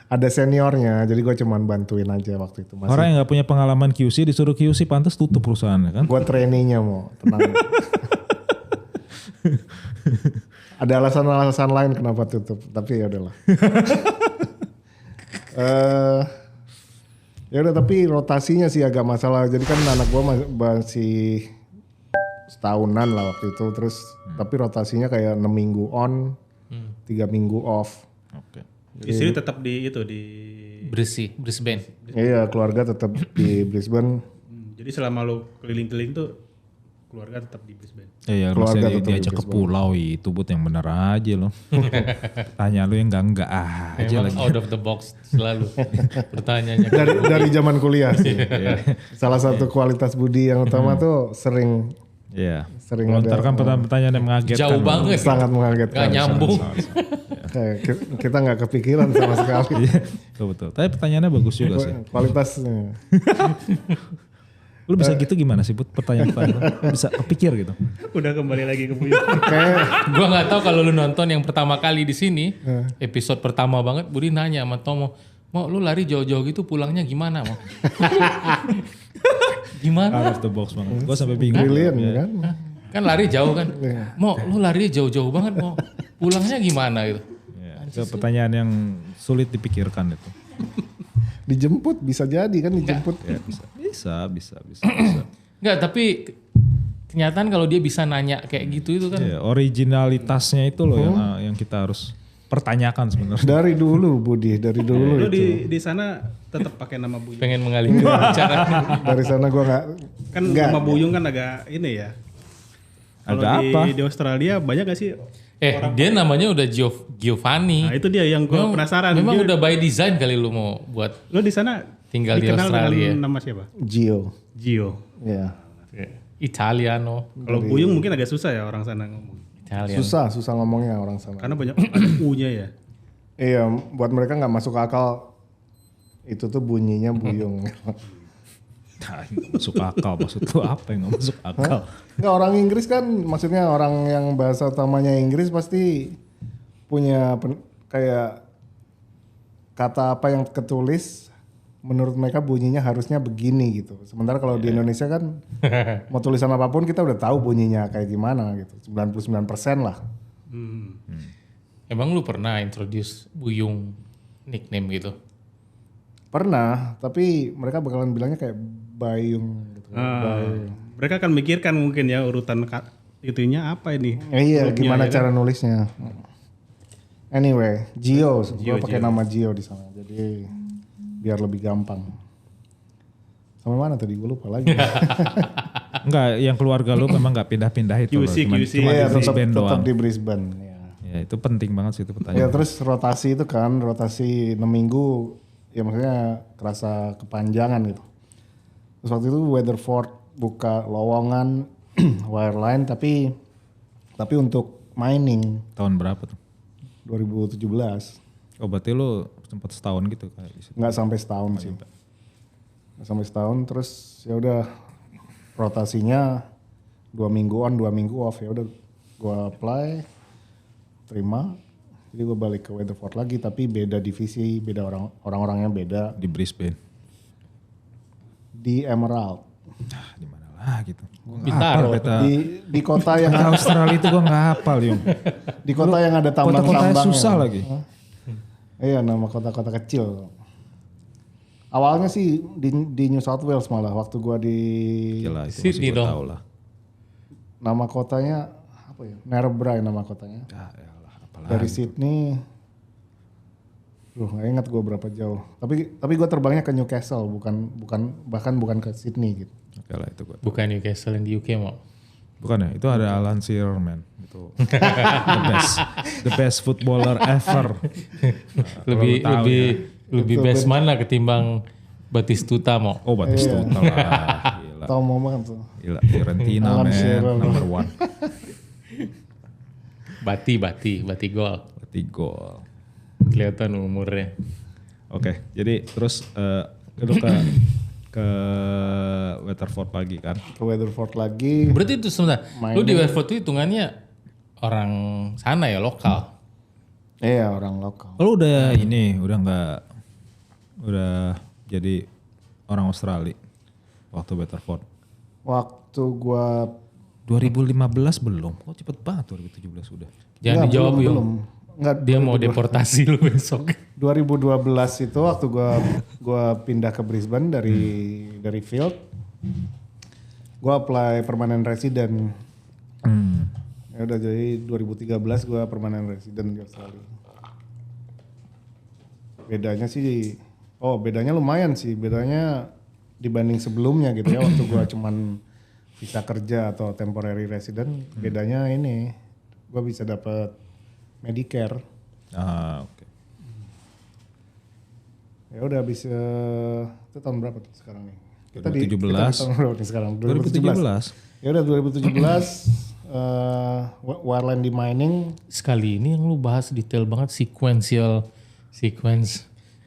Ada seniornya, jadi gue cuman bantuin aja waktu itu. Orang yang nggak punya pengalaman QC disuruh QC pantes tutup perusahaannya kan? Gue trainingnya mau tenang. Ada alasan-alasan lain kenapa tutup, tapi ya udahlah. Ya udah, tapi rotasinya sih agak masalah. Jadi kan anak gue masih setahunan lah waktu itu, terus tapi rotasinya kayak 6 minggu on, 3 minggu off. Oke. Istri tetap di itu di. Brisbane. Iya, keluarga tetap di Brisbane. Jadi selama lu keliling-keliling tuh keluarga tetap di Brisbane. Iya, Keluarga masih tetap diajak di ke pulau itu buat yang bener aja loh. Tanya lu yang enggak aja Emang lagi. out of the box selalu pertanyaannya. Dari zaman kuliah sih. Salah satu kualitas Budi yang utama tuh sering Iya. Sering melontarkan pertanyaan yang mengagetkan. Jauh banget. sangat mengagetkan. Gak nyambung. Kayak kita nggak kepikiran sama sekali Betul. Tapi pertanyaannya bagus juga sih. kualitasnya. Lu bisa gitu gimana sih Bud? Pertanyaan bisa kepikir gitu. Udah kembali lagi ke Buyut. Kayak Gua nggak tahu kalau lu nonton yang pertama kali di sini, episode pertama banget, Budi nanya sama Tomo, mau lu lari jauh-jauh gitu pulangnya gimana mau? Gimana? Out of the box banget. Gue sampai bingung. brilliant kan. Kan lari jauh kan? Mau lu lari jauh-jauh banget mau? Pulangnya gimana gitu? Ya, itu pertanyaan yang sulit dipikirkan itu. Dijemput bisa jadi kan dijemput. Ya, bisa. Enggak, tapi kenyataan kalau dia bisa nanya kayak gitu itu kan. Ya, originalitasnya itu loh yang kita harus pertanyakan sebenarnya. Dari dulu Budi, dari dulu Lu itu. di sana tetap pakai nama Buyung. Pengen mengalihkan bicara. Dari sana gua nggak. Kan nggak. nama Buyung kan agak ini ya. Kalau Ada apa? di Australia banyak gak sih? Dia namanya udah Giovanni. Nah itu dia yang gue penasaran. Memang Dia- udah by design kali lu mau buat Lu di sana tinggal di dikenal Australia. dengan nama siapa? Gio. Gio. Ya. Italiano. Kalau Buyung mungkin agak susah ya orang sana ngomong. Italiano. Susah ngomongnya orang sana. Karena banyak ada U-nya ya. Iya, buat mereka nggak masuk akal. Itu tuh bunyinya buyung. Nah, nggak masuk akal. Maksud lu apa yang gak masuk akal? Nggak, orang Inggris kan, maksudnya orang yang bahasa utamanya Inggris pasti punya kayak kata apa yang ketulis menurut mereka bunyinya harusnya begini gitu. Sementara kalau di Indonesia kan mau tulisan apapun kita udah tahu bunyinya kayak gimana gitu. 99% lah. Emang lu pernah introduce Buyung nickname gitu? Pernah, tapi mereka bakalan bilangnya kayak Bayung gitu. Mereka akan mikirkan mungkin ya urutan itunya apa ini. Iya, Hurufnya, gimana ya cara kan? nulisnya. Anyway, Gio, gue pakai nama Gio di sana. Jadi biar lebih gampang. Sampai mana tadi gue lupa lagi. Enggak, yang keluarga lu memang nggak pindah-pindah itu loh. QC. Cuma Iya, di Brisbane tetap doang. di Brisbane. Ya. Ya itu penting banget sih itu Ya pertanyaan. terus rotasi itu kan, rotasi 6 minggu, ya maksudnya kerasa kepanjangan gitu. Terus waktu itu Weatherford buka lowongan wireline tapi untuk mining Tahun berapa tuh? 2017. Oh berarti lu sempat setahun gitu kayak di situ. Nggak sampai setahun sih. Nggak sampai setahun, terus ya udah rotasinya 2 minggu on, 2 minggu off, ya udah gue apply, terima. Jadi gue balik ke Weatherford lagi, tapi beda divisi, beda orang-orangnya beda. Di Brisbane. Di Emerald. Di mana lah gitu. Bintaro. Di kota yang Kata Australia itu gue nggak hafal Yung. di kota yang ada Kota-kotanya tambang-tambang. susah lagi. Iya, nama kota-kota kecil. Awalnya sih di New South Wales malah waktu gua di Gila itu Sydney masih gue dong. tahu lah. nama kotanya apa ya? Narrabri nama kotanya. Ya elah, apalagi. Dari Sydney. Nggak ingat gua berapa jauh. Tapi gua terbangnya ke Newcastle, bukan ke Sydney gitu. Oke lah itu gue. Bukan Newcastle yang di UK mau. Bukan ya, itu ada Alan Shearer man. Itu the best footballer ever. Lebih best mana ketimbang Batistuta mau. Oh Batistuta lah. Gila. Tahu mau banget tuh. Gila, Fiorentina Alan man, Shearer. number one. Bati gol. Berarti gol. Kelihatan umurnya. Oke, jadi terus lu ke Weatherford lagi kan? Ke Weatherford lagi. Berarti itu sebentar. Lu di Weatherford itu hitungannya orang sana ya, lokal. Iya, orang lokal. Lu udah ini, udah jadi orang Australia waktu Weatherford. Waktu gua 2015 belum. Kok cepet banget 2017 udah. Jangan dijawab Yung. belum. Enggak, Dia mau deportasi lu besok. 2012 itu waktu gua pindah ke Brisbane dari field. Gua apply permanent resident. Ya udah, jadi 2013 gua permanent resident di Australia. Bedanya lumayan sih. Bedanya dibanding sebelumnya gitu ya, waktu gua cuman visa kerja atau temporary resident, bedanya ini gua bisa dapat Medicare. Ah, oke. Ya udah habis itu tahun berapa tuh sekarang nih? 2017. Kita di tahun berapa nih sekarang? 2017. Ya udah 2017 wireline di mining. Sekali ini yang lu bahas detail banget sequence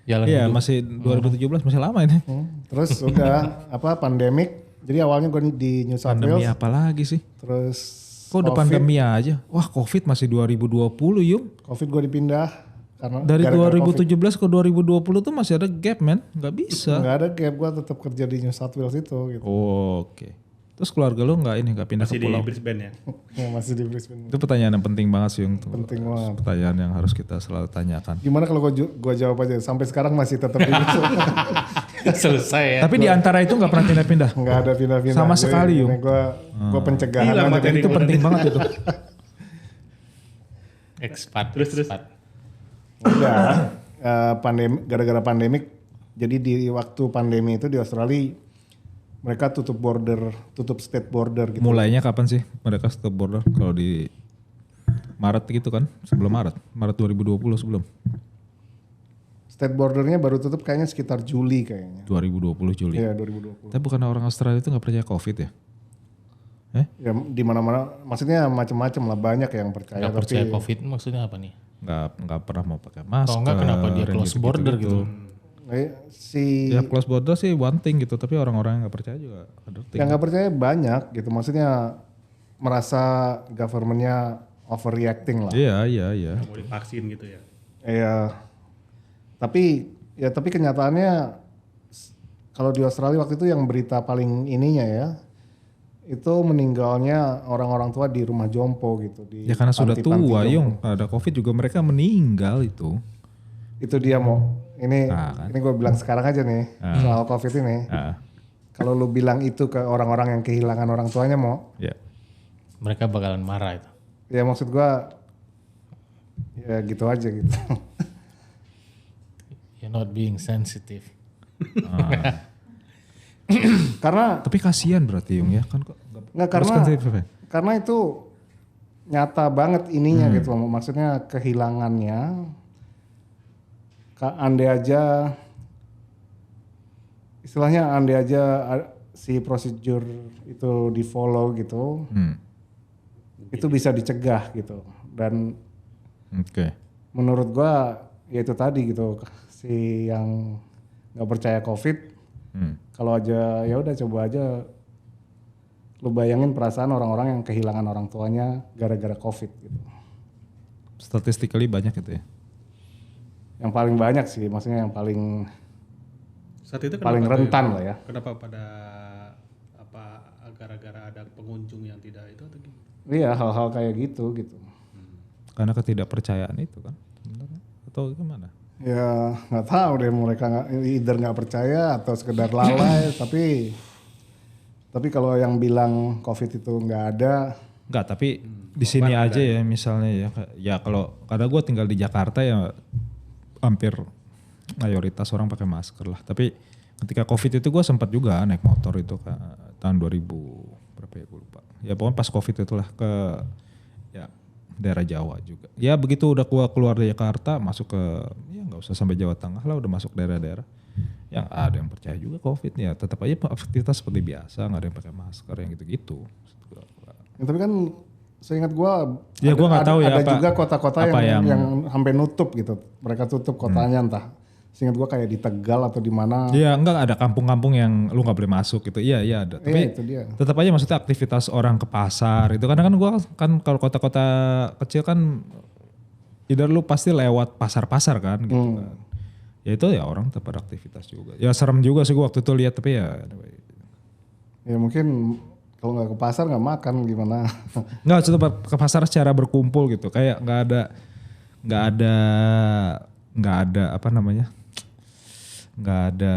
jalan Iya, hidup. masih 2017 masih lama ini. Terus udah pandemik. Jadi awalnya gue di New South Pandemi Wales. apa lagi sih? Terus Kok udah pandemi aja? Wah, Covid masih 2020, Yung. Covid gue dipindah karena Dari gara-gara 2017 ke 2020 tuh masih ada gap, man. Nggak bisa. nggak ada gap, gue tetap kerja di New South Wales itu gitu. Oh, oke. Terus keluarga lu nggak pindah Masih ke di pulau? Brisbane ya. Ya, masih di Brisbane. Itu pertanyaan yang penting banget sih, Yung. Tuh. Penting banget. Pertanyaan yang harus kita selalu tanyakan. Gimana kalau gue jawab aja? Sampai sekarang masih tetap di Brisbane. Selesai ya. Tapi di antara itu nggak pernah pindah-pindah. Nggak ada pindah-pindah. Sama sekali, Yung. Gue pencegahan Hilang aja. materi. Itu penting banget itu. Expat. Terus. Udah, gara-gara pandemik, jadi di waktu pandemi itu di Australia mereka tutup state border gitu. Mulainya kapan sih mereka stop border? Kalau di Maret gitu kan? Sebelum Maret 2020 sebelum. State bordernya baru tutup kayaknya sekitar Juli kayaknya. 2020 Juli. Iya 2020. Tapi bukan orang Australia itu nggak percaya COVID ya? Ya di mana-mana, maksudnya macam-macam lah, banyak yang percaya. Gak tapi percaya COVID maksudnya apa nih? Nggak pernah mau pakai masker. Kalau enggak kenapa dia yang close border gitu? Ya close border sih one thing gitu, tapi orang-orang yang nggak percaya juga other thing. yang nggak percaya banyak gitu. Maksudnya merasa governmentnya overreacting lah. Iya. Mau divaksin gitu ya. Iya. Tapi kenyataannya kalau di Australia waktu itu yang berita paling ininya ya, itu meninggalnya orang-orang tua di rumah jompo gitu. Ya karena sudah panti-panti tua, jompo. Yung. Ada COVID juga mereka meninggal itu. Itu dia mau. Ini gue bilang sekarang aja nih soal COVID ini. Kalau lu bilang itu ke orang-orang yang kehilangan orang tuanya mau, Ya. Mereka bakalan marah itu. ya maksud gue ya gitu aja gitu. You're not being sensitive. Karena Tapi kasihan berarti Yung ya kan kok. nggak Terus kan sih, karena itu nyata banget ininya gitu loh. Maksudnya kehilangannya. Andai aja istilahnya si prosedur itu di follow gitu, itu bisa dicegah gitu. Dan Oke. menurut gua ya itu tadi gitu, si yang nggak percaya COVID, kalau aja ya udah coba aja lu bayangin perasaan orang-orang yang kehilangan orang tuanya gara-gara COVID gitu. Statistically banyak itu ya. Yang paling banyak sih, maksudnya yang paling Saat itu paling kenapa rentan tuh? lah ya. Kenapa pada apa gara-gara ada pengunjung yang tidak itu atau gimana? Iya, hal-hal kayak gitu. Karena ketidakpercayaan itu kan sebenarnya. Atau gimana? Ya nggak tahu deh, mereka either nggak percaya atau sekedar lalai. tapi kalau yang bilang COVID itu nggak ada, Enggak, tapi di sini aja ya misalnya ya. Ya kalau karena gue tinggal di Jakarta ya hampir mayoritas orang pakai masker lah. Tapi ketika COVID itu gue sempat juga naik motor itu ke tahun 2000 berapa ya gue lupa. Ya pokoknya pas COVID itulah ke ya daerah Jawa juga. Ya begitu udah keluar dari Jakarta masuk ke ya nggak usah sampai Jawa Tengah lah, udah masuk daerah-daerah. Yang ada yang percaya juga COVID ya tetap aja aktivitas seperti biasa, nggak ada yang pakai masker yang gitu-gitu. ya, tapi kan seingat gua Ya, gua nggak tahu ya ada apa- juga kota-kota apa yang sampai nutup gitu. Mereka tutup kotanya entah. Seingat gua kayak di Tegal atau di mana. Iya enggak ada kampung-kampung yang lu nggak boleh masuk gitu. Iya ada. Tapi Itu dia. tetap aja maksudnya aktivitas orang ke pasar itu karena kan gua kan kalau kota-kota kecil kan either lu pasti lewat pasar-pasar kan gitu kan. Ya itu ya orang tetap beraktivitas juga. Ya serem juga sih gua waktu itu lihat tapi ya anyway. Ya mungkin kalau nggak ke pasar nggak makan gimana? Enggak tetap ke pasar secara berkumpul gitu. Kayak nggak ada apa namanya? Nggak ada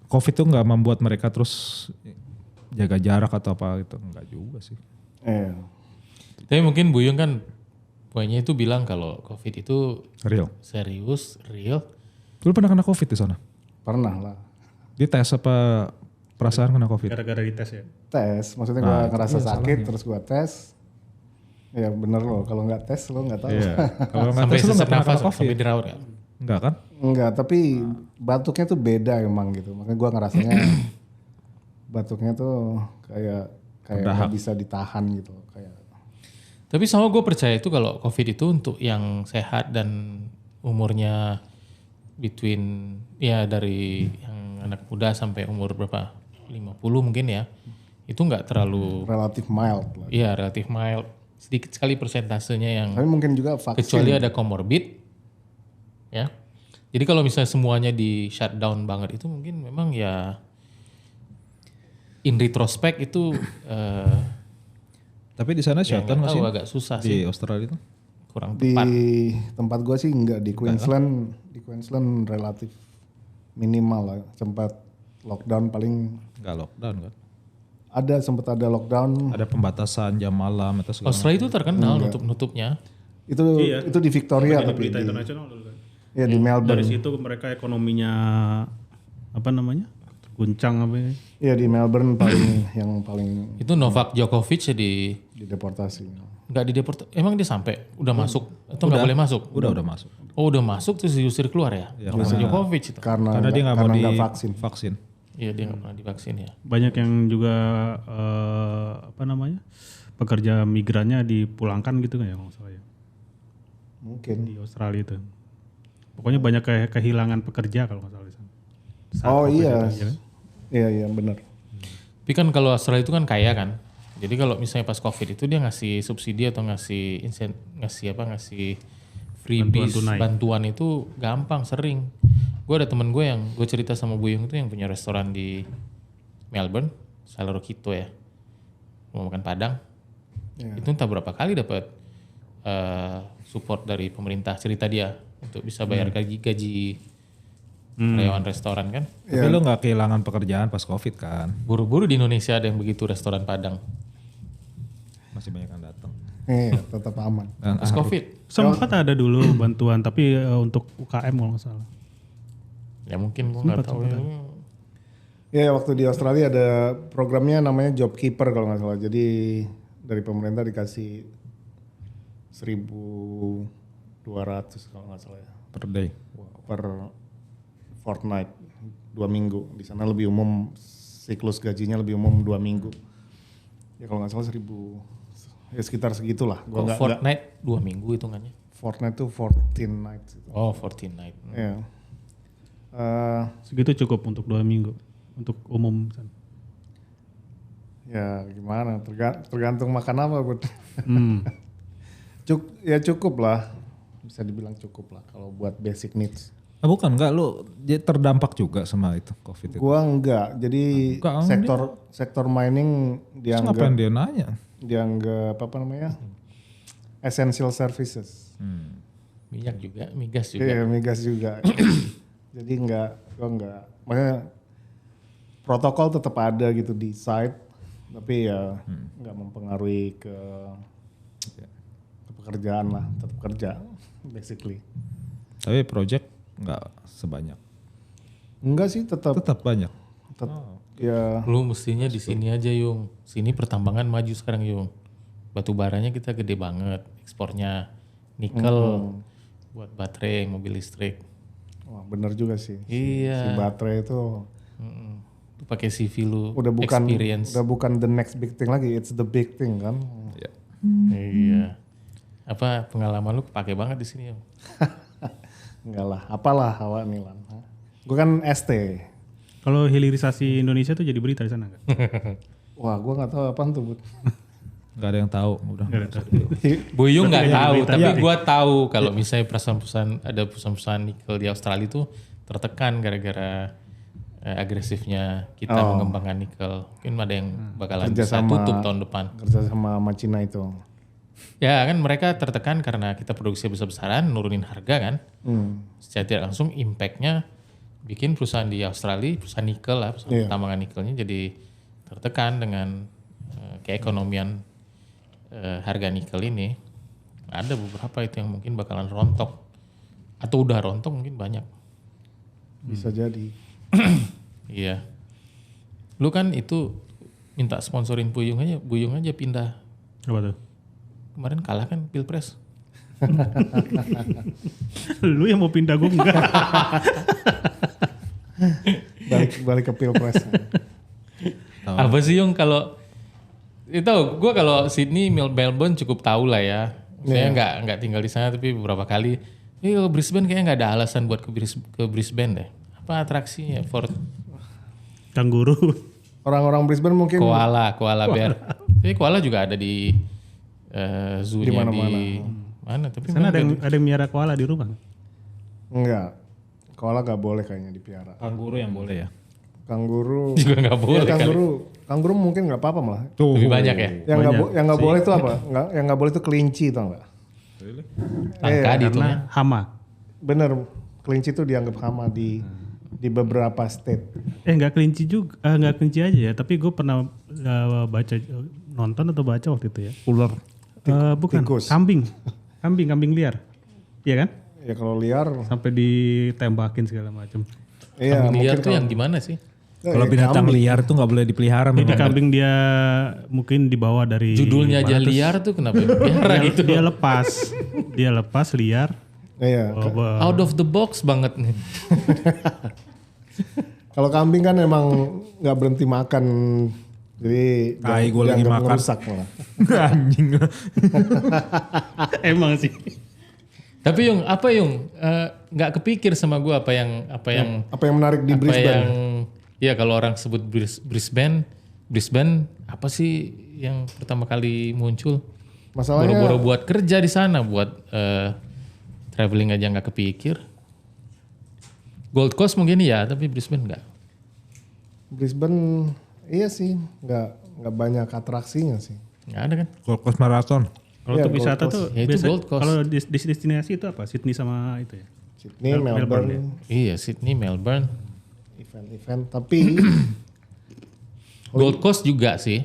COVID tuh nggak membuat mereka terus jaga jarak atau apa gitu. Enggak juga sih. Tapi mungkin Bu Yung kan poinnya itu bilang kalau COVID itu Real. serius, real. Lu pernah kena COVID di sana? Pernah lah. Di tes apa perasaan kena COVID? Gara-gara dites ya. Tes, maksudnya gua ngerasa sakit terus gua tes. Ya bener loh, kalau nggak tes lo nggak tahu. Iya. Kalau nggak Sampai tes lu nggak sesak pernah nafas, kena COVID? sampai dirawat kan? Enggak kan? Enggak, tapi batuknya tuh beda emang gitu. Makanya gua ngerasanya batuknya tuh kayak nggak bisa ditahan gitu. Kayak Tapi sama gue percaya itu kalau COVID itu untuk yang sehat dan umurnya between ya dari yang anak muda sampai umur berapa 50 mungkin ya itu nggak terlalu relatif mild lah. iya relatif mild, sedikit sekali persentasenya yang Tapi mungkin juga vaksin. kecuali ada comorbid ya. Jadi kalau misalnya semuanya di shutdown banget itu mungkin memang ya in retrospect itu Tapi di sana ya shutdown nggak nggak tahu sih? agak susah Di sih, Australia itu? kurang Di tepat. tempat gua sih enggak, di Queensland relatif minimal lah. Sempat lockdown paling Enggak lockdown kan? sempat ada lockdown. Ada pembatasan jam malam atau segala Australia itu terkenal nutup-nutupnya. Itu di Victoria Jadi tapi berita internasional dulu kan. ya di Melbourne. Dari situ mereka ekonominya apa namanya? Guncang apa ya? Iya di Melbourne yang paling Itu Novak Djokovic ya dideportasi. nggak dideport, emang dia sampai udah masuk atau nggak boleh masuk? Udah masuk. Oh udah masuk terus diusir keluar ya? Novak Djokovic itu. Karena dia nggak mau nggak vaksin. vaksin. Iya dia nggak pernah divaksin ya. Banyak yang juga apa namanya? Pekerja migrannya dipulangkan gitu kan ya kalau nggak salah ya. Mungkin. Di Australia itu. Pokoknya banyak kehilangan pekerja kalau nggak salah di sana. Saat Oh COVID iya. itu, ya kan? Iya benar. Tapi kan kalau Australia itu kan kaya kan. Jadi kalau misalnya pas COVID itu dia ngasih subsidi atau ngasih freebies, bantuan itu gampang, sering. Gue ada temen gue yang gue cerita sama Bu Yung itu yang punya restoran di Melbourne, Salorokito ya, mau makan Padang. Itu entah berapa kali dapat support dari pemerintah, cerita dia untuk bisa bayar gaji karyawan restoran kan. Tapi lu nggak kehilangan pekerjaan pas COVID kan? Buru-buru di Indonesia ada yang begitu restoran Padang. Masih banyak yang datang. Iya tetap aman. Dan Pas COVID. Sempat ada dulu bantuan tapi untuk UKM kalau nggak salah. Ya mungkin gue nggak tahu ya. Ya waktu di Australia ada programnya namanya Job Keeper kalau nggak salah. Jadi dari pemerintah dikasih 1.200 kalau nggak salah ya Per day. per fortnight 2 minggu. Di sana lebih umum siklus gajinya lebih umum 2 minggu. Ya kalau nggak salah 1.000 ya sekitar segitulah. Gua nggak Fortnite 2 minggu hitungannya. fortnight tuh 14 nights. Gitu. Oh, 14 night. Ya. Segitu cukup untuk 2 minggu untuk umum. Ya gimana tergantung makan apa Bud. Hmm. Ya cukup lah, bisa dibilang cukup lah kalau buat basic needs. Ah, bukan enggak lu terdampak juga sama itu COVID itu. Gua enggak, jadi Enggak, sektor mining Terus ngapain dia nanya? dianggap apa namanya essential services. Minyak juga, migas juga. Iya migas juga. Jadi gua enggak, makanya protokol tetap ada gitu di site, tapi ya enggak mempengaruhi ke pekerjaan lah, tetap kerja basically. Tapi project enggak sebanyak. Enggak sih tetap Tetap banyak. ya Lu mestinya di sini aja Yung. Sini pertambangan maju sekarang Yung. Batu baranya kita gede banget. Ekspornya nikel buat baterai, mobil listrik. wah bener juga sih. Si Iya. baterai itu Lu pakai CV lu udah experience. bukan the next big thing lagi, it's the big thing kan. Ya. Iya. Apa pengalaman lu kepake banget di sini Yung? Enggak lah, apalah awak Milan. Gue kan ST. Kalau hilirisasi Indonesia tuh jadi berita di sana nggak? Wah, gue nggak tahu apaan tuh, Bud. Enggak ada yang tahu udah. Buyung nggak tahu, tapi Iya. gua tahu kalau misalnya perusahaan-perusahaan nikel di Australia itu tertekan gara-gara agresifnya kita mengembangkan nikel. Mungkin ada yang bakalan bisa tutup tahun depan. Kerja sama Cina itu. Ya kan mereka tertekan karena kita produksi besar-besaran, nurunin harga kan. Secara tidak langsung impactnya bikin perusahaan di Australia, perusahaan nikel lah, perusahaan pertambangan nikelnya jadi tertekan dengan keekonomian harga nikel ini. Ada beberapa itu yang mungkin bakalan rontok. Atau udah rontok mungkin banyak. Bisa jadi. Iya. Lu kan itu minta sponsorin Buyung aja pindah. Apa tuh? Kemarin kalah kan Pilpres. Lu yang mau pindah gue enggak. balik ke Pilpres. Apa sih Yung kalau itu gue kalau Sydney, Melbourne cukup tahu lah ya. Saya nggak tinggal di sana tapi beberapa kali. Kalau Brisbane kayaknya nggak ada alasan buat ke Brisbane deh. Apa atraksinya? Fort Kangguru. Orang-orang Brisbane mungkin koala bear. Tapi koala juga ada di zoo-nya Di mana-mana. di mana? Tapi Sana ada yang miara koala di rumah. enggak. Koala nggak boleh kayaknya dipiara. Kanguru yang boleh ya. Kanguru juga nggak boleh ya, kali. kanguru mungkin nggak apa-apa malah. Lebih banyak ya. Yang nggak boleh itu apa? Yang nggak boleh itu kelinci tau nggak? Langka di itu. Karena hama. Bener, kelinci itu dianggap hama di beberapa state. Nggak kelinci juga, nggak kelinci aja ya. Tapi gue pernah nonton atau baca waktu itu ya. Ular. Bukan. tikus. Kambing liar. Iya kan? Ya kalau liar, Sampai ditembakin segala macam. iya Kambing liar mungkin tuh yang gimana sih? Kalau binatang liar tuh nggak boleh dipelihara Jadi memang. kambing dia mungkin dibawa dari Judulnya aja liar tuh kenapa biara gitu. dia lepas liar. Iya. Out of the box banget nih. Kalau kambing kan emang nggak berhenti makan, jadi Gue lagi dianggap makan. ngerusak malah. Anjing. Emang sih. Tapi Yung nggak kepikir sama gue apa yang Apa yang menarik di apa Brisbane? yang ya kalau orang sebut Brisbane apa sih yang pertama kali muncul? Masalahnya Boro-boro buat kerja di sana, buat traveling aja nggak kepikir. Gold Coast mungkin ya, tapi Brisbane nggak. Brisbane iya sih nggak banyak atraksinya sih. Nggak ada kan? Gold Coast Marathon. Kalau Iya, untuk wisata Gold tuh Coast. Ya, itu biasa Gold Coast. kalau destinasi itu apa? Sydney sama itu ya. Sydney, Melbourne, Iya, Sydney, Melbourne. event-event. Tapi Gold Coast juga sih.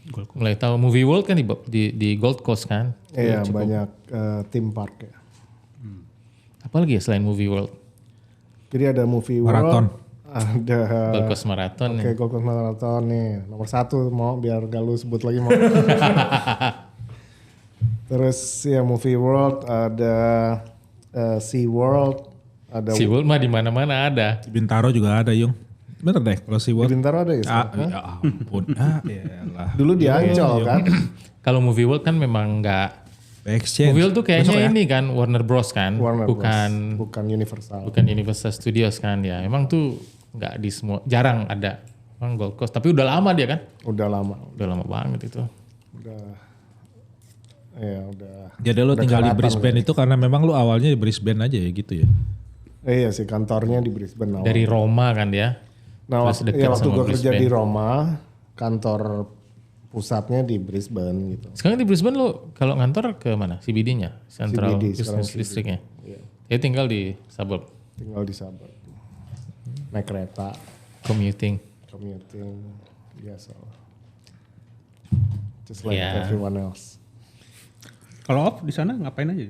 Gold Mulai tahu Movie World kan di Gold Coast kan. iya banyak theme park ya. Apalagi ya selain Movie World? Jadi ada movie Marathon. world, Ada Gold Coast Marathon Oke, Gold Coast Marathon nih. Nomor 1 mau biar gak lu sebut lagi mau. Terus ya Movie World, ada Sea World, ada SeaWorld mah di mana-mana ada. Di Bintaro juga ada Yung. Bener deh kalau si di World. Bintaro ada ya? Ah, sekarang? ya ampun. Iyalah. Dulu di Ancol kan? Kalau Movie World kan memang nggak. Exchange. Movie World tuh kayaknya Besok ya? ini kan Warner Bros kan, Warner bukan Bros. Bukan Universal. bukan Universal Studios kan ya. Emang tuh nggak di semua, jarang ada. Emang Gold Coast, tapi udah lama dia kan? Udah lama. Udah lama banget itu. Udah. Ya udah. Jadi lu Udah tinggal di kelihatan Brisbane itu karena memang lu awalnya di Brisbane aja ya gitu ya. Iya sih kantornya di Brisbane awal. Dari Roma kan dia. Nah, terus dekat waktu sama gue kerja Brisbane. di Roma, kantor pusatnya di Brisbane gitu. Sekarang di Brisbane lu kalau ngantor ke mana? CBD-nya? Central CBD, sekarang Business CBD. District-nya? Iya. Dia tinggal di suburb, Tinggal di suburb. Naik kereta, commuting. commuting, biasa lah. Just like Yeah. everyone else. Kalau off di sana ngapain aja?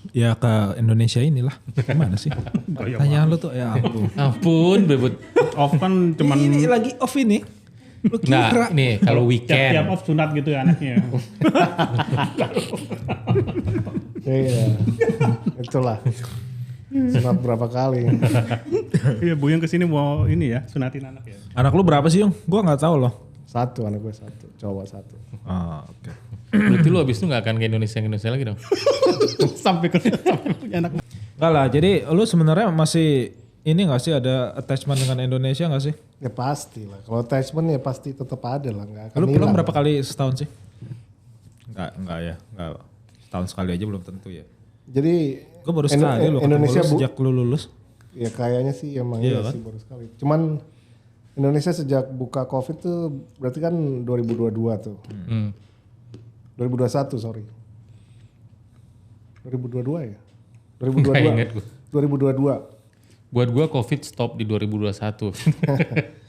Ya ke Indonesia inilah. Gimana sih? Tanyaan lu tuh ya ampun. Ampun, bebut. Off kan cuman Ini lagi off ini. Lu Nah, kira. nih kalau tiap weekend. off sunat gitu ya anaknya. Iya, itulah. Sunat berapa kali? Iya, Bu yang kesini mau ini ya, sunatin anak ya. Anak lu berapa sih Yung? Gua nggak tahu loh. Satu, anak gue satu, cowok satu. Ah, oke. Berarti lu abis itu gak akan ke Indonesia lagi dong? sampai punya anak. Enggak lah, jadi lu sebenarnya masih ini nggak sih ada attachment dengan Indonesia nggak sih? Ya pasti lah. Kalau attachment ya pasti tetap ada lah, nggak akan Lu pulang hilang. berapa kali setahun sih? Enggak ya, enggak. Setahun sekali aja belum tentu ya. Jadi Gue baru sekali loh Indonesia ketemu lu sejak lu lulus. Ya kayaknya sih emang Iya iya kan? sih baru sekali. Cuman Indonesia sejak buka COVID tuh berarti kan 2022 tuh. 2021 sorry. 2022 ya? 2022. Nggak inget gue. 2022. Buat gua COVID stop di 2021.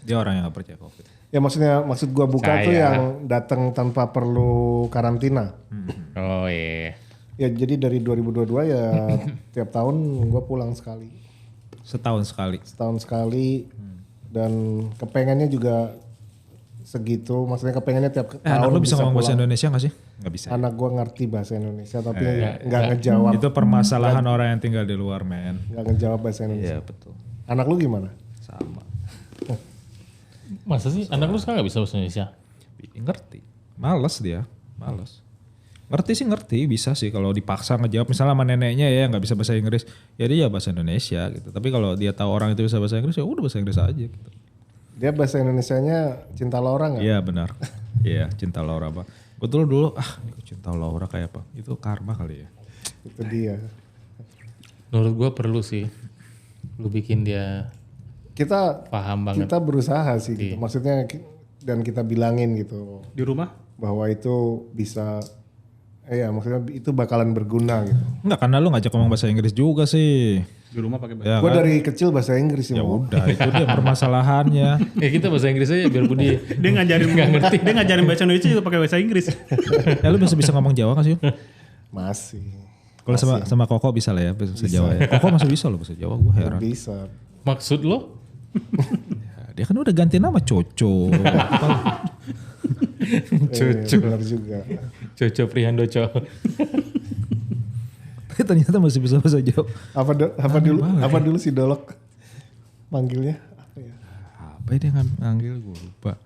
Dia orang yang gak percaya COVID. Ya maksud gua buka tuh Saya. yang datang tanpa perlu karantina. Oh iya. Ya jadi dari 2022 ya tiap tahun gua pulang sekali. Setahun sekali. Setahun sekali dan kepengennya juga segitu. Maksudnya kepengennya tiap Anak tahun lu bisa ngomong bahasa pulang. Indonesia gak sih? Gak bisa. Anak gua ngerti bahasa Indonesia tapi nggak ngejawab. Itu permasalahan orang yang tinggal di luar, men. Nggak ngejawab bahasa Indonesia. Iya, betul. Anak lu gimana? Sama. Masa sih anak lu sekarang gak bisa bahasa Indonesia? Ngerti. Males dia. Males. Ngerti sih ngerti, bisa sih kalau dipaksa ngejawab. Misalnya sama neneknya ya nggak bisa bahasa Inggris, ya dia ya bahasa Indonesia gitu. Tapi kalau dia tahu orang itu bisa bahasa Inggris, ya udah bahasa Inggris aja gitu. Dia bahasa Indonesianya Cinta Laura nggak? Iya benar. Iya cinta Laura apa? Betul dulu ini cinta Laura kayak apa? Itu karma kali ya. Itu dia. Menurut gua perlu sih. Lu bikin dia Kita paham banget. kita berusaha sih gitu. Maksudnya dan kita bilangin gitu Di rumah? bahwa itu bisa ya maksudnya itu bakalan berguna gitu. Enggak karena lu ngajak ngomong bahasa Inggris juga sih. Di rumah pakai bahasa. Ya, Gue kan? dari kecil bahasa Inggris sih. Ya Mo. udah itu dia permasalahannya. Ya kita bahasa Inggris aja biar Budi. Dia ngajarin nggak ngerti. Dia ngajarin bahasa Indonesia juga pakai bahasa Inggris. Ya lu bisa ngomong Jawa gak sih? Masih. Kalau sama Koko bisa lah ya bahasa Jawa ya. Koko masih bisa loh bahasa Jawa, gue heran. Bisa. Maksud lo? Ya, dia kan udah ganti nama Coco. Cucu. Benar juga. Coco Prihandoco. Tapi ternyata masih bisa bahasa Jawa. Apa dulu si Dolok manggilnya apa ya? Apa dia nganggil gue lupa.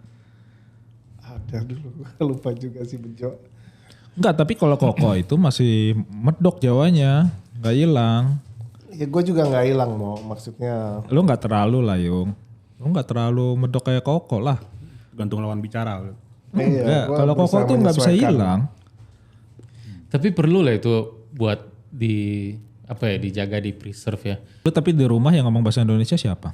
Ada dulu. Gue lupa juga si Bejo. Enggak, tapi kalau Koko itu masih medok Jawanya, nggak hilang. Ya gue juga nggak hilang mau maksudnya. Lu nggak terlalu lah Yung. Lu nggak terlalu medok kayak Koko lah. Gantung lawan bicara. Enggak, gua kalau Koko berusaha tuh nggak bisa menyesuaikan. hilang. Tapi perlu lah itu buat di apa ya dijaga di preserve ya. Lu tapi di rumah yang ngomong bahasa Indonesia siapa?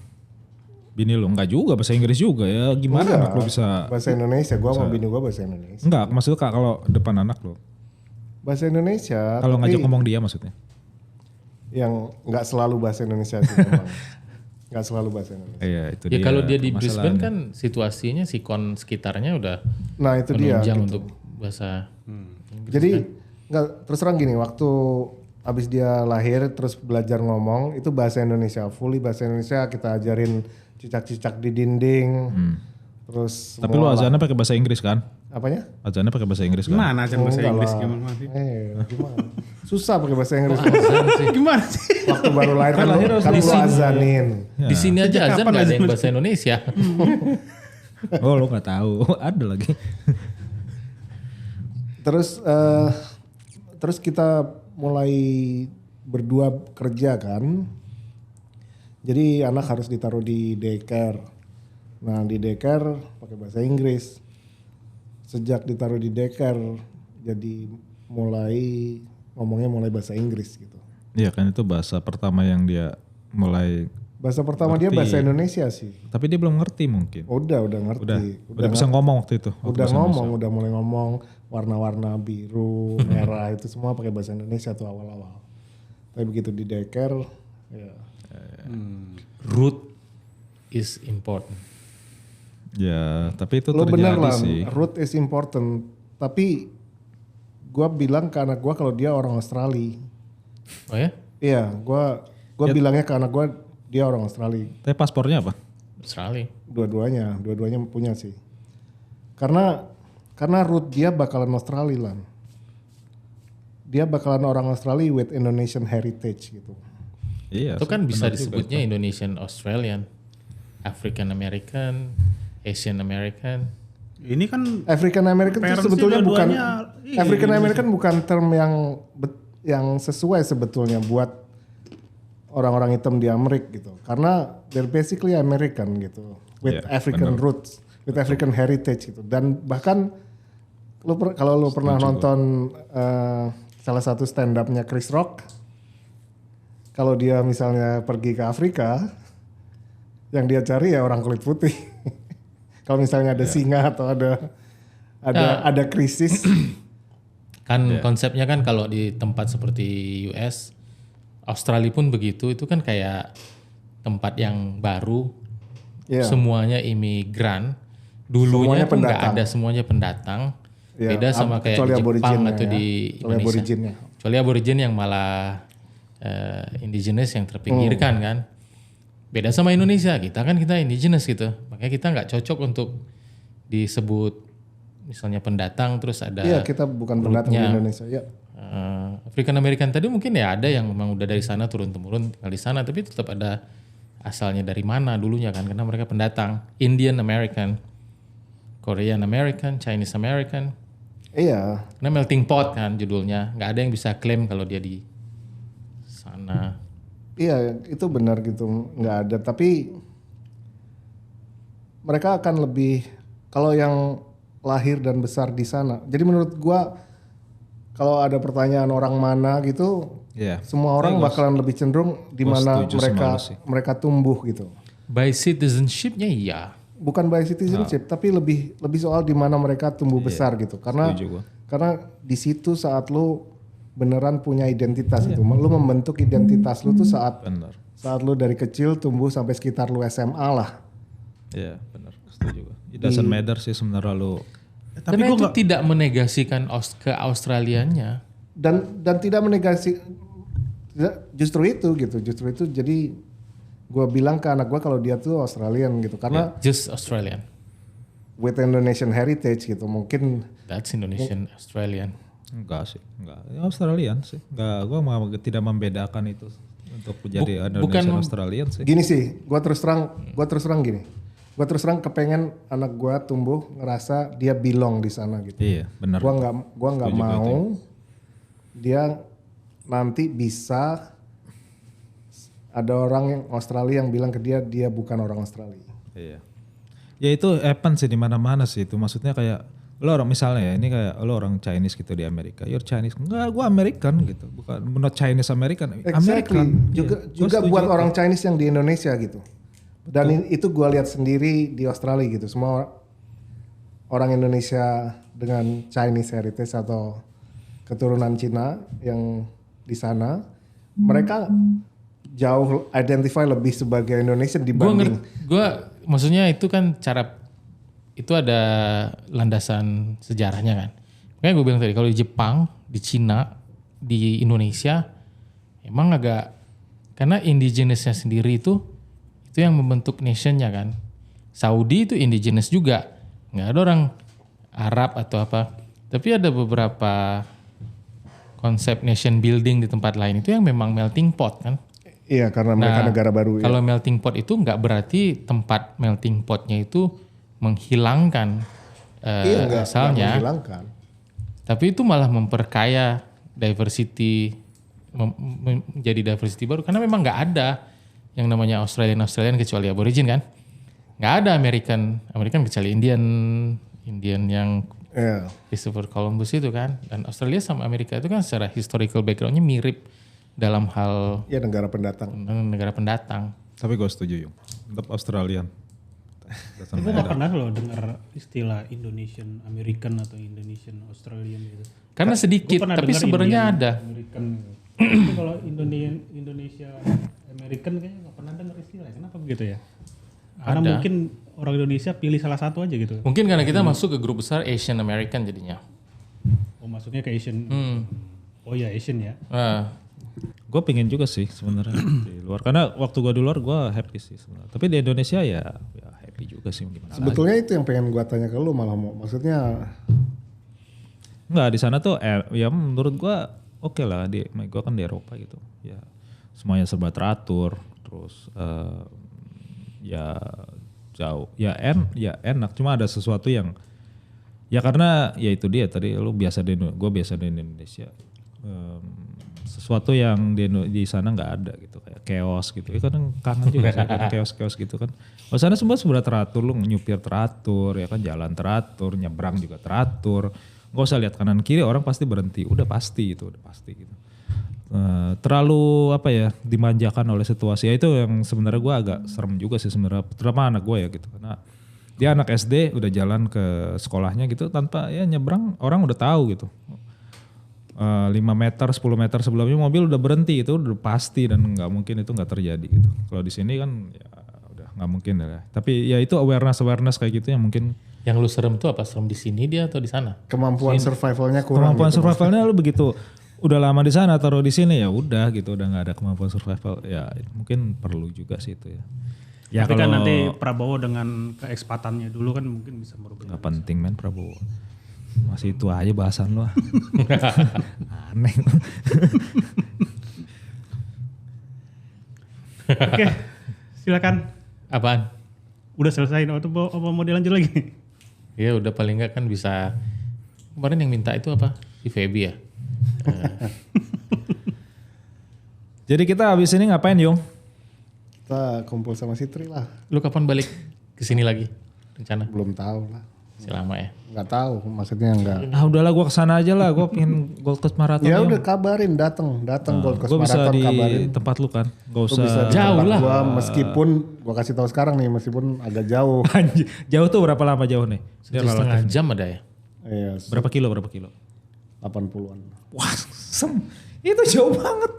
Bini lu enggak juga bahasa Inggris juga ya. Gimana Enggak, anak lu bisa? bahasa Indonesia. Gue sama bini gue bahasa Indonesia. Enggak, maksudnya Kak, kalau depan anak lu. Bahasa Indonesia. Kalau tapi ngajak ngomong dia maksudnya. yang nggak selalu bahasa Indonesia sih memang. Nggak selalu bahasa Indonesia. Iya, itu Ya kalau dia di permasalahannya. Brisbane kan situasinya sikon sekitarnya udah Nah itu dia. penunjang gitu. untuk bahasa. Jadi nggak terus terang gini waktu abis dia lahir terus belajar ngomong itu bahasa Indonesia, fully bahasa Indonesia, kita ajarin cicak-cicak di dinding. Terus Tapi lu azannya pakai bahasa Inggris kan? apanya? Azannya pakai bahasa Inggris kan? Gimana aja bahasa Enggak Inggris lah. gimana masih? Gimana? Susah pakai bahasa Inggris. Gimana sih? Waktu baru lahir kan lu azanin. Ya. Di sini aja azan kapan nggak ada azan? yang bahasa Indonesia. Oh lu nggak tahu, ada lagi. Terus kita mulai berdua kerja kan. Jadi anak harus ditaruh di daycare. Nah di daycare pakai bahasa Inggris. Sejak ditaruh di daycare jadi ngomongnya mulai bahasa Inggris gitu. Iya kan itu bahasa pertama yang dia mulai. Bahasa pertama dia bahasa Indonesia sih. Tapi dia belum ngerti mungkin. Udah ngerti. Udah bisa ngomong waktu itu. waktu Udah bahasa ngomong, udah mulai ngomong warna-warna biru, merah itu semua pakai bahasa Indonesia tuh awal-awal. Tapi begitu di daycare, ya. Root is important. Ya, tapi itu Lo bener terjadi lah, sih. root is important. Tapi gua bilang ke anak gua kalau dia orang Australia. Oh ya? Iya, gua bilangnya ke anak gua dia orang Australia. Tapi paspornya apa? Australia. Dua-duanya punya sih. Karena root dia bakalan Australia lah. Dia bakalan orang Australia with Indonesian heritage gitu. Iya. Itu kan sih, bisa benar juga disebutnya Indonesian Australian, African American, Asian American. Ini kan African American itu Parents-nya sebetulnya bukan dua-duanya, iya, African American bukan term yang sesuai sebetulnya buat orang-orang hitam di Amerika gitu. Karena they're basically American gitu with Iya, African roots, with African heritage gitu. Dan bahkan kalau lu pernah nonton salah satu stand up-nya Chris Rock, kalau dia misalnya pergi ke Afrika, yang dia cari ya orang kulit putih. Kalau misalnya ada singa atau ada krisis, Kan konsepnya kan kalau di tempat seperti US, Australia pun begitu, itu kan kayak tempat yang baru, ya. semuanya imigran, dulunya Semuanya pun nggak pendatang. ada, semuanya pendatang. Ya, Beda sama kayak kecuali di Jepang aboriginnya atau ya. di Kecuali Indonesia. aboriginnya. Kecuali aborigin yang malah indigenous yang terpinggirkan kan. Beda sama Indonesia, kita indigenous gitu. Makanya kita nggak cocok untuk disebut misalnya pendatang terus ada Iya, kita bukan pendatang di Indonesia. Ya. African American tadi mungkin ya ada yang memang udah dari sana turun temurun tinggal di sana, tapi tetap ada asalnya dari mana dulunya kan, karena mereka pendatang. Indian American, Korean American, Chinese American, Iya. karena melting pot kan judulnya, nggak ada yang bisa klaim kalau dia di sana. Iya, itu benar gitu, nggak ada. Tapi mereka akan lebih kalau yang lahir dan besar di sana. Jadi menurut gua kalau ada pertanyaan orang mana gitu, Iya. semua orang bakalan lebih cenderung di mana setuju sama lu sih. mereka tumbuh gitu. By citizenship-nya iya. Bukan by citizenship, tapi lebih soal di mana mereka tumbuh besar gitu. Karena Setuju gua. karena di situ saat lu beneran punya identitas itu, lu membentuk identitas lu tuh saat Benar. lu dari kecil tumbuh sampai sekitar lu SMA lah. Iya, benar. Setuju gua. It doesn't matter sih sebenarnya lu. tapi Karena gue itu tidak menegasikan ke Australianya. Dan tidak menegasi, justru itu jadi gua bilang ke anak gua kalau dia tuh Australian gitu karena Just Australian. with Indonesian heritage gitu mungkin. That's Indonesian Australian. Enggak sih, enggak. Ya, Australian sih. Enggak, gua tidak membedakan itu untuk menjadi Indonesian Australian sih. Gini sih, gua terus terang gini. Gua terus terang kepengen anak gua tumbuh ngerasa dia belong di sana gitu. Iya, benar. Gua nggak mau dia nanti bisa ada orang yang Australia yang bilang ke dia bukan orang Australia. Iya. Ya itu happen sih di mana-mana sih itu. Maksudnya kayak lo orang misalnya ya ini kayak lo orang Chinese gitu di Amerika. You're Chinese. Enggak, gua American gitu. Bukan not Chinese American. Exactly. American. Juga Iya, juga gua setuju buat itu. orang Chinese yang di Indonesia gitu. Dan itu gua lihat sendiri di Australia gitu. Semua orang Indonesia dengan Chinese heritage atau keturunan Cina yang di sana, mereka jauh identify lebih sebagai Indonesian dibanding. Maksudnya itu kan itu ada landasan sejarahnya kan. Makanya gue bilang tadi kalau di Jepang, di Cina, di Indonesia emang agak karena indigenous-nya sendiri itu yang membentuk nationnya kan. Saudi itu indigenous juga, nggak ada orang Arab atau apa. Tapi ada beberapa konsep nation building di tempat lain itu yang memang melting pot kan. Iya, karena mereka negara baru. Kalau melting pot itu nggak berarti tempat melting potnya itu menghilangkan asalnya. Menghilangkan. Tapi itu malah memperkaya diversity, menjadi diversity baru. Karena memang nggak ada yang namanya Australian kecuali Aborigin kan. Nggak ada American kecuali Indian yang Christopher Columbus itu kan. Dan Australia sama Amerika itu kan secara historical backgroundnya mirip dalam hal negara pendatang. Tapi gue setuju Yung. Tetap Australian. Gue gak pernah loh dengar istilah Indonesian American atau Indonesian Australian gitu. Karena sedikit, tapi sebenarnya ada. American gitu. Tapi kalau Indonesia American kayaknya gak pernah dengar istilah. Kenapa begitu ya? Karena mungkin orang Indonesia pilih salah satu aja gitu. Mungkin karena kita masuk ke grup besar Asian American jadinya. Oh maksudnya ke Asian. Oh ya Asian ya. Gue pengen juga sih sebenarnya di luar. Karena waktu gue di luar gue happy sih sebenarnya. Tapi di Indonesia ya happy juga sih gimana. Sebetulnya itu yang pengen gue tanya ke lu malah maksudnya. Enggak di sana tuh ya menurut gue oke lah. Gue kan di Eropa gitu. Ya semuanya serba teratur. Terus ya jauh. Ya enak. Cuma ada sesuatu yang ya karena ya itu dia tadi gue biasa di Indonesia. Sesuatu yang di sana nggak ada gitu kayak chaos gitu. Ya kadang kangen juga sih kan chaos gitu kan. Di sana semua sebenarnya teratur, lu nyupir teratur ya kan, jalan teratur, nyebrang juga teratur. Gak usah lihat kanan kiri orang pasti berhenti, udah pasti gitu. Terlalu dimanjakan oleh situasi. Ya itu yang sebenarnya gue agak serem juga sih sebenarnya, terutama anak gue ya gitu. Karena dia anak SD udah jalan ke sekolahnya gitu tanpa ya nyebrang orang udah tahu gitu. 5 meter, 10 meter sebelumnya mobil udah berhenti itu udah pasti dan nggak mungkin itu nggak terjadi gitu. Kalau di sini kan ya udah nggak mungkin ya. Tapi ya itu awareness kayak gitu yang mungkin. Yang lu serem tuh apa? Serem di sini dia atau di sana? Kemampuan survivalnya kurang. Kemampuan survivalnya lu begitu udah lama di sana taruh di sini ya udah gitu udah nggak ada kemampuan survival ya mungkin perlu juga sih itu ya. Ya tapi kan kalau nanti Prabowo dengan keekspatannya dulu kan mungkin bisa merubah. Gak penting men Prabowo. Masih itu aja bahasan lu. Aneh. Oke, silakan. Apaan? Udah selesai atau mau dilanjut lagi? Ya udah paling enggak kan bisa. Kemarin yang minta itu apa? Si Feby ya? Jadi kita habis ini ngapain Yung? Kita kumpul sama si Tri lah. Lu kapan balik ke sini lagi? Rencana? Belum tahu lah. Masih lama ya? Nggak tahu, maksudnya nggak. Udahlah gue kesana aja lah, gue pengen Gold Coast Marathon. Ya udah kabarin, datang Gold Coast Marathon kabarin. Di tempat lu kan, gak usah. Bisa jauh lah. Gua meskipun gua kasih tahu sekarang nih, meskipun agak jauh. Jauh tuh berapa lama jauh nih? 1,5 jam ada ya? Iya. Berapa kilo? 80-an. Wah, itu jauh banget.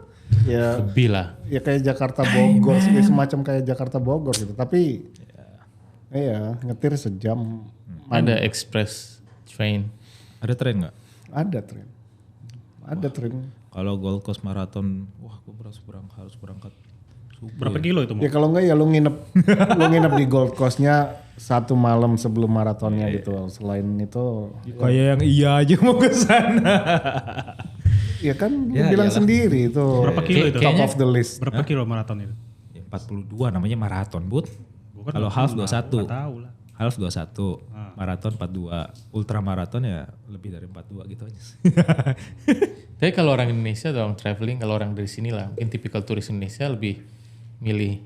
Ya. Lebih lah. Ya kayak Jakarta Bogor, ya semacam kayak Jakarta Bogor gitu. Tapi, iya ngetir sejam. Ada express train. Ada tren nggak? Ada tren. Kalau Gold Coast Marathon, wah gue harus berangkat. Berapa kilo itu? Ya kalau enggak ya lu nginep di Gold Coast-nya 1 malam sebelum maratonnya gitu. Selain itu kayak yang iya aja mau ke sana. ya kan lu bilang sendiri itu. Berapa kilo itu? Top of the list. Berapa kilo maraton itu? Ya, 42 namanya maraton, Bud. Kan Kalau half 21. Tahu lah. Half 21, maraton 42, ultra maraton ya lebih dari 42 gitu aja. Tapi kalau orang Indonesia atau orang traveling, kalau orang dari sini lah, mungkin tipikal turis Indonesia lebih milih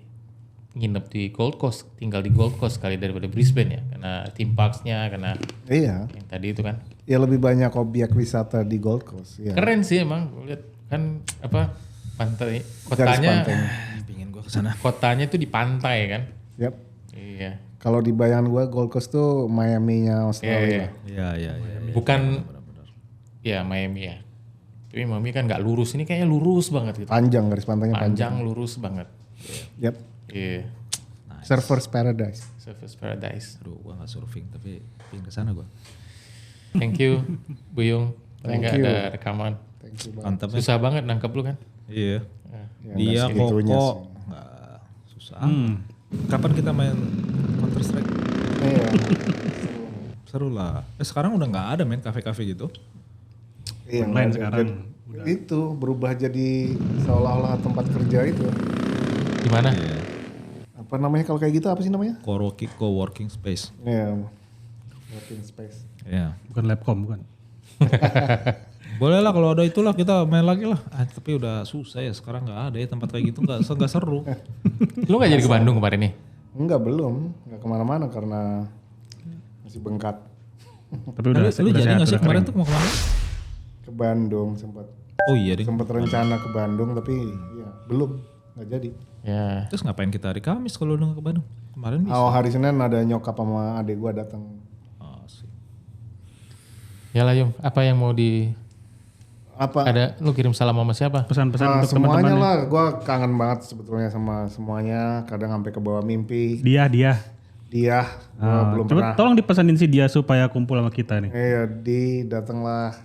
nginep di Gold Coast, tinggal di Gold Coast kali daripada Brisbane ya, karena theme parks-nya, karena Iya. yang tadi itu kan. Ya lebih banyak objek wisata di Gold Coast. Ya. Keren sih emang, lihat kan apa pantai, Garis kotanya, pantainya. Pingin gue kesana. kotanya tuh di pantai kan. Yap. Iya. Kalau di bayangan gue Gold Coast tuh Miami-nya Australia. Iya. Bukan, ya Miami ya. Tapi Miami kan nggak lurus, ini kayaknya lurus banget gitu. Panjang garis pantainya Panjang, lurus banget. Yap. Iya. Surfers Paradise. Surface Paradise. Aduh gue gak surfing tapi pingin kesana gue. Thank you, Bu Yung. Paling nggak ada rekaman. Thank you. Mantap ya. Susah banget nangkep lu kan. Iya. Ya, Dia nggak segitunya Koko. sih. Nggak susah. Kapan kita main Counter Strike? Iya. Seru lah. Sekarang udah nggak ada main kafe-kafe gitu. Iya, Online nggak ada. sekarang Itu berubah jadi seolah-olah tempat kerja itu. Di mana? Apa namanya kalau kayak gitu apa sih namanya? Co-working space. Iya. Working space. Iya. bukan Labcom bukan. Boleh lah kalau ada itulah kita main lagi lah. Tapi udah susah ya sekarang nggak ada ya tempat kayak gitu nggak seru. Lu gak jadi ke Bandung kemarin nih? Enggak belum, enggak kemana-mana karena masih bengkak. Tapi udah Lu jadi sehat, nggak sih udah kemarin kering. tuh mau kemana? Ke Bandung sempat Oh iya deh. rencana ke Bandung tapi ya belum nggak jadi. Ya. Terus ngapain kita hari Kamis kalau udah nggak ke Bandung? Kemarin bisa. Oh hari Senin ada nyokap sama adik gua datang. Asik. Ya lah Yung, apa yang mau Apa? ada lu kirim salam sama siapa? Pesan-pesan Ah, untuk semuanya teman-teman. lah, gua kangen banget sebetulnya sama semuanya. Kadang sampai ke bawah mimpi. Dia. Dia, gua belum Coba pernah. tolong dipesanin si dia supaya kumpul sama kita nih. Iya, datanglah.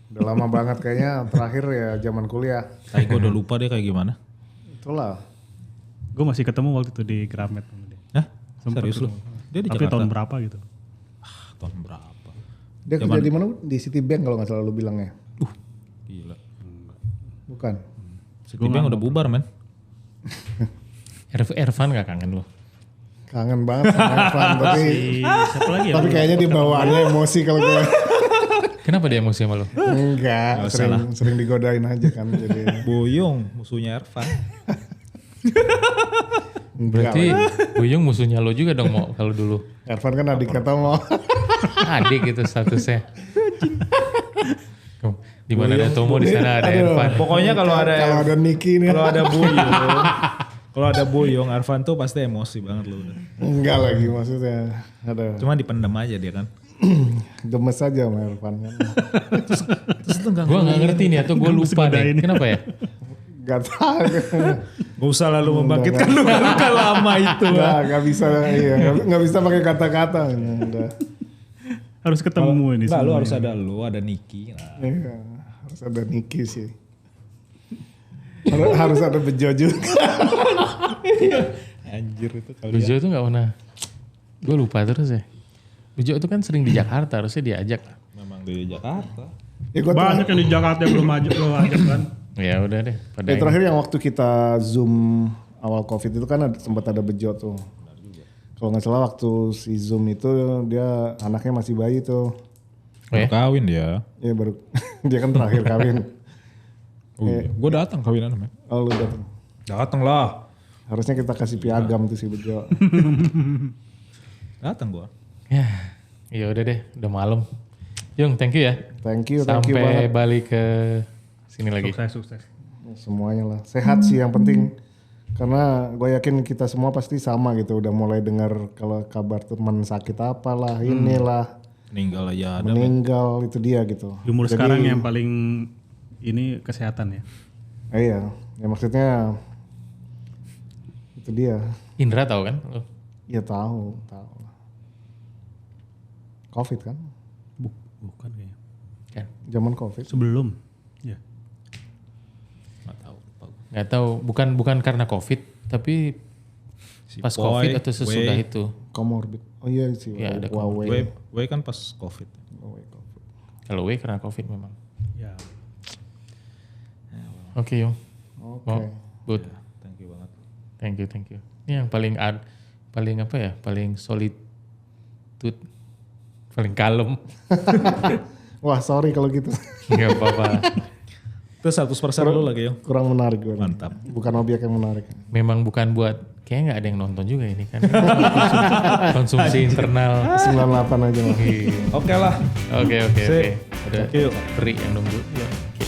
Udah lama banget kayaknya. Terakhir ya zaman kuliah. Kayak gue udah lupa deh kayak gimana. Itulah. Gue masih ketemu waktu itu di Gramet sama dia. Hah? Serius lu? Dia di Tapi Jakarta. tahun berapa gitu. Tahun berapa? Dia kerja di mana? Di Citibank kalau nggak salah lu bilangnya. Gila. Bukan. Citibank udah bubar men. Ervan gak kangen lu? Kangen banget sama Evan, tapi Siapa lagi ya? tapi kayaknya di bawaannya emosi kalau gue. Kenapa dia emosi sama lu? Enggak, sering digodain aja kan jadi. Boyong musuhnya Ervan. Berarti Buyung musuhnya lo juga dong mau kalau dulu. Ervan kan adik kata mau. Adik gitu statusnya. Di mana ada Tomo di sana ada Ervan. Pokoknya kalau ada Niki nih. kalau ada Boyong, kalau ada Boyong Ervan tuh pasti emosi banget lu udah. Enggak lagi maksudnya. Ada Cuma dipendam aja dia kan. gemes aja sama Ervan kan. Terus itu Gue nggak ngerti nih atau gue lupa nih. Kenapa ya? Gak tahu. Gak usah lalu membangkitkan luka lama itu. Gak bisa, iya, gak bisa pakai kata-kata. Udah. Harus ketemu ini Enggak, lu semuanya. harus ada Niki. Nah. Iya, harus ada Niki sih. Harus ada Bejo juga. Anjir itu kali. Bejo itu nggak pernah. Gue lupa terus ya. Bejo itu kan sering di Jakarta harusnya diajak. Memang di Jakarta. Ya, gua Banyak yang di Jakarta yang belum ajak kan. Ya udah deh. Pada ya, terakhir yang waktu kita Zoom awal COVID itu kan sempat ada Bejo tuh. Kalau nggak salah waktu si Zoom itu dia anaknya masih bayi tuh. Baru kawin dia. Ya baru dia kan terakhir kawin. Oh, iya. Gue datang kawinan men. Oh lu datang. Datang lah. Harusnya kita kasih piagam tuh si Bejo. Datang gue. ya udah deh, udah malam. Yung, thank you ya. Thank you Sampai banget. balik ke sini lagi. Sukses. Semuanya lah. Sehat sih yang penting. Karena gue yakin kita semua pasti sama gitu. Udah mulai dengar kalau kabar teman sakit apalah, inilah, Meninggal aja ada. meninggal itu dia gitu. Di umur sekarang yang paling ini kesehatan ya. Iya, ya maksudnya itu dia. Indra tahu kan? Lu? Ya tahu. COVID kan? Bukan kayaknya. Kan? Zaman COVID. Sebelum. Ya. Nggak tahu. Nggak tahu. Bukan karena COVID, tapi Si pas Boy, COVID atau sesudah Wei. itu. Comorbid. Oh iya sih. Ya, ada Huawei. Wei kan pas COVID. Huawei COVID. Kalau W karena COVID memang. Ya. Oke Yung. Oke. Mau? Good. Thank you banget. Thank you. Ini yang paling apa ya? Paling solitude. Paling kalem. Wah sorry kalau gitu. Gak apa-apa. Itu 100% lu lagi Yung. Kurang menarik gue. Mantap. Bukan objek yang menarik. Memang bukan buat, kayaknya nggak ada yang nonton juga ini kan. Konsumsi internal. 98 aja lah. Iya. Oke lah. Oke. Sip. Ada Thank you. Pri yang nunggu. Ya. Oke.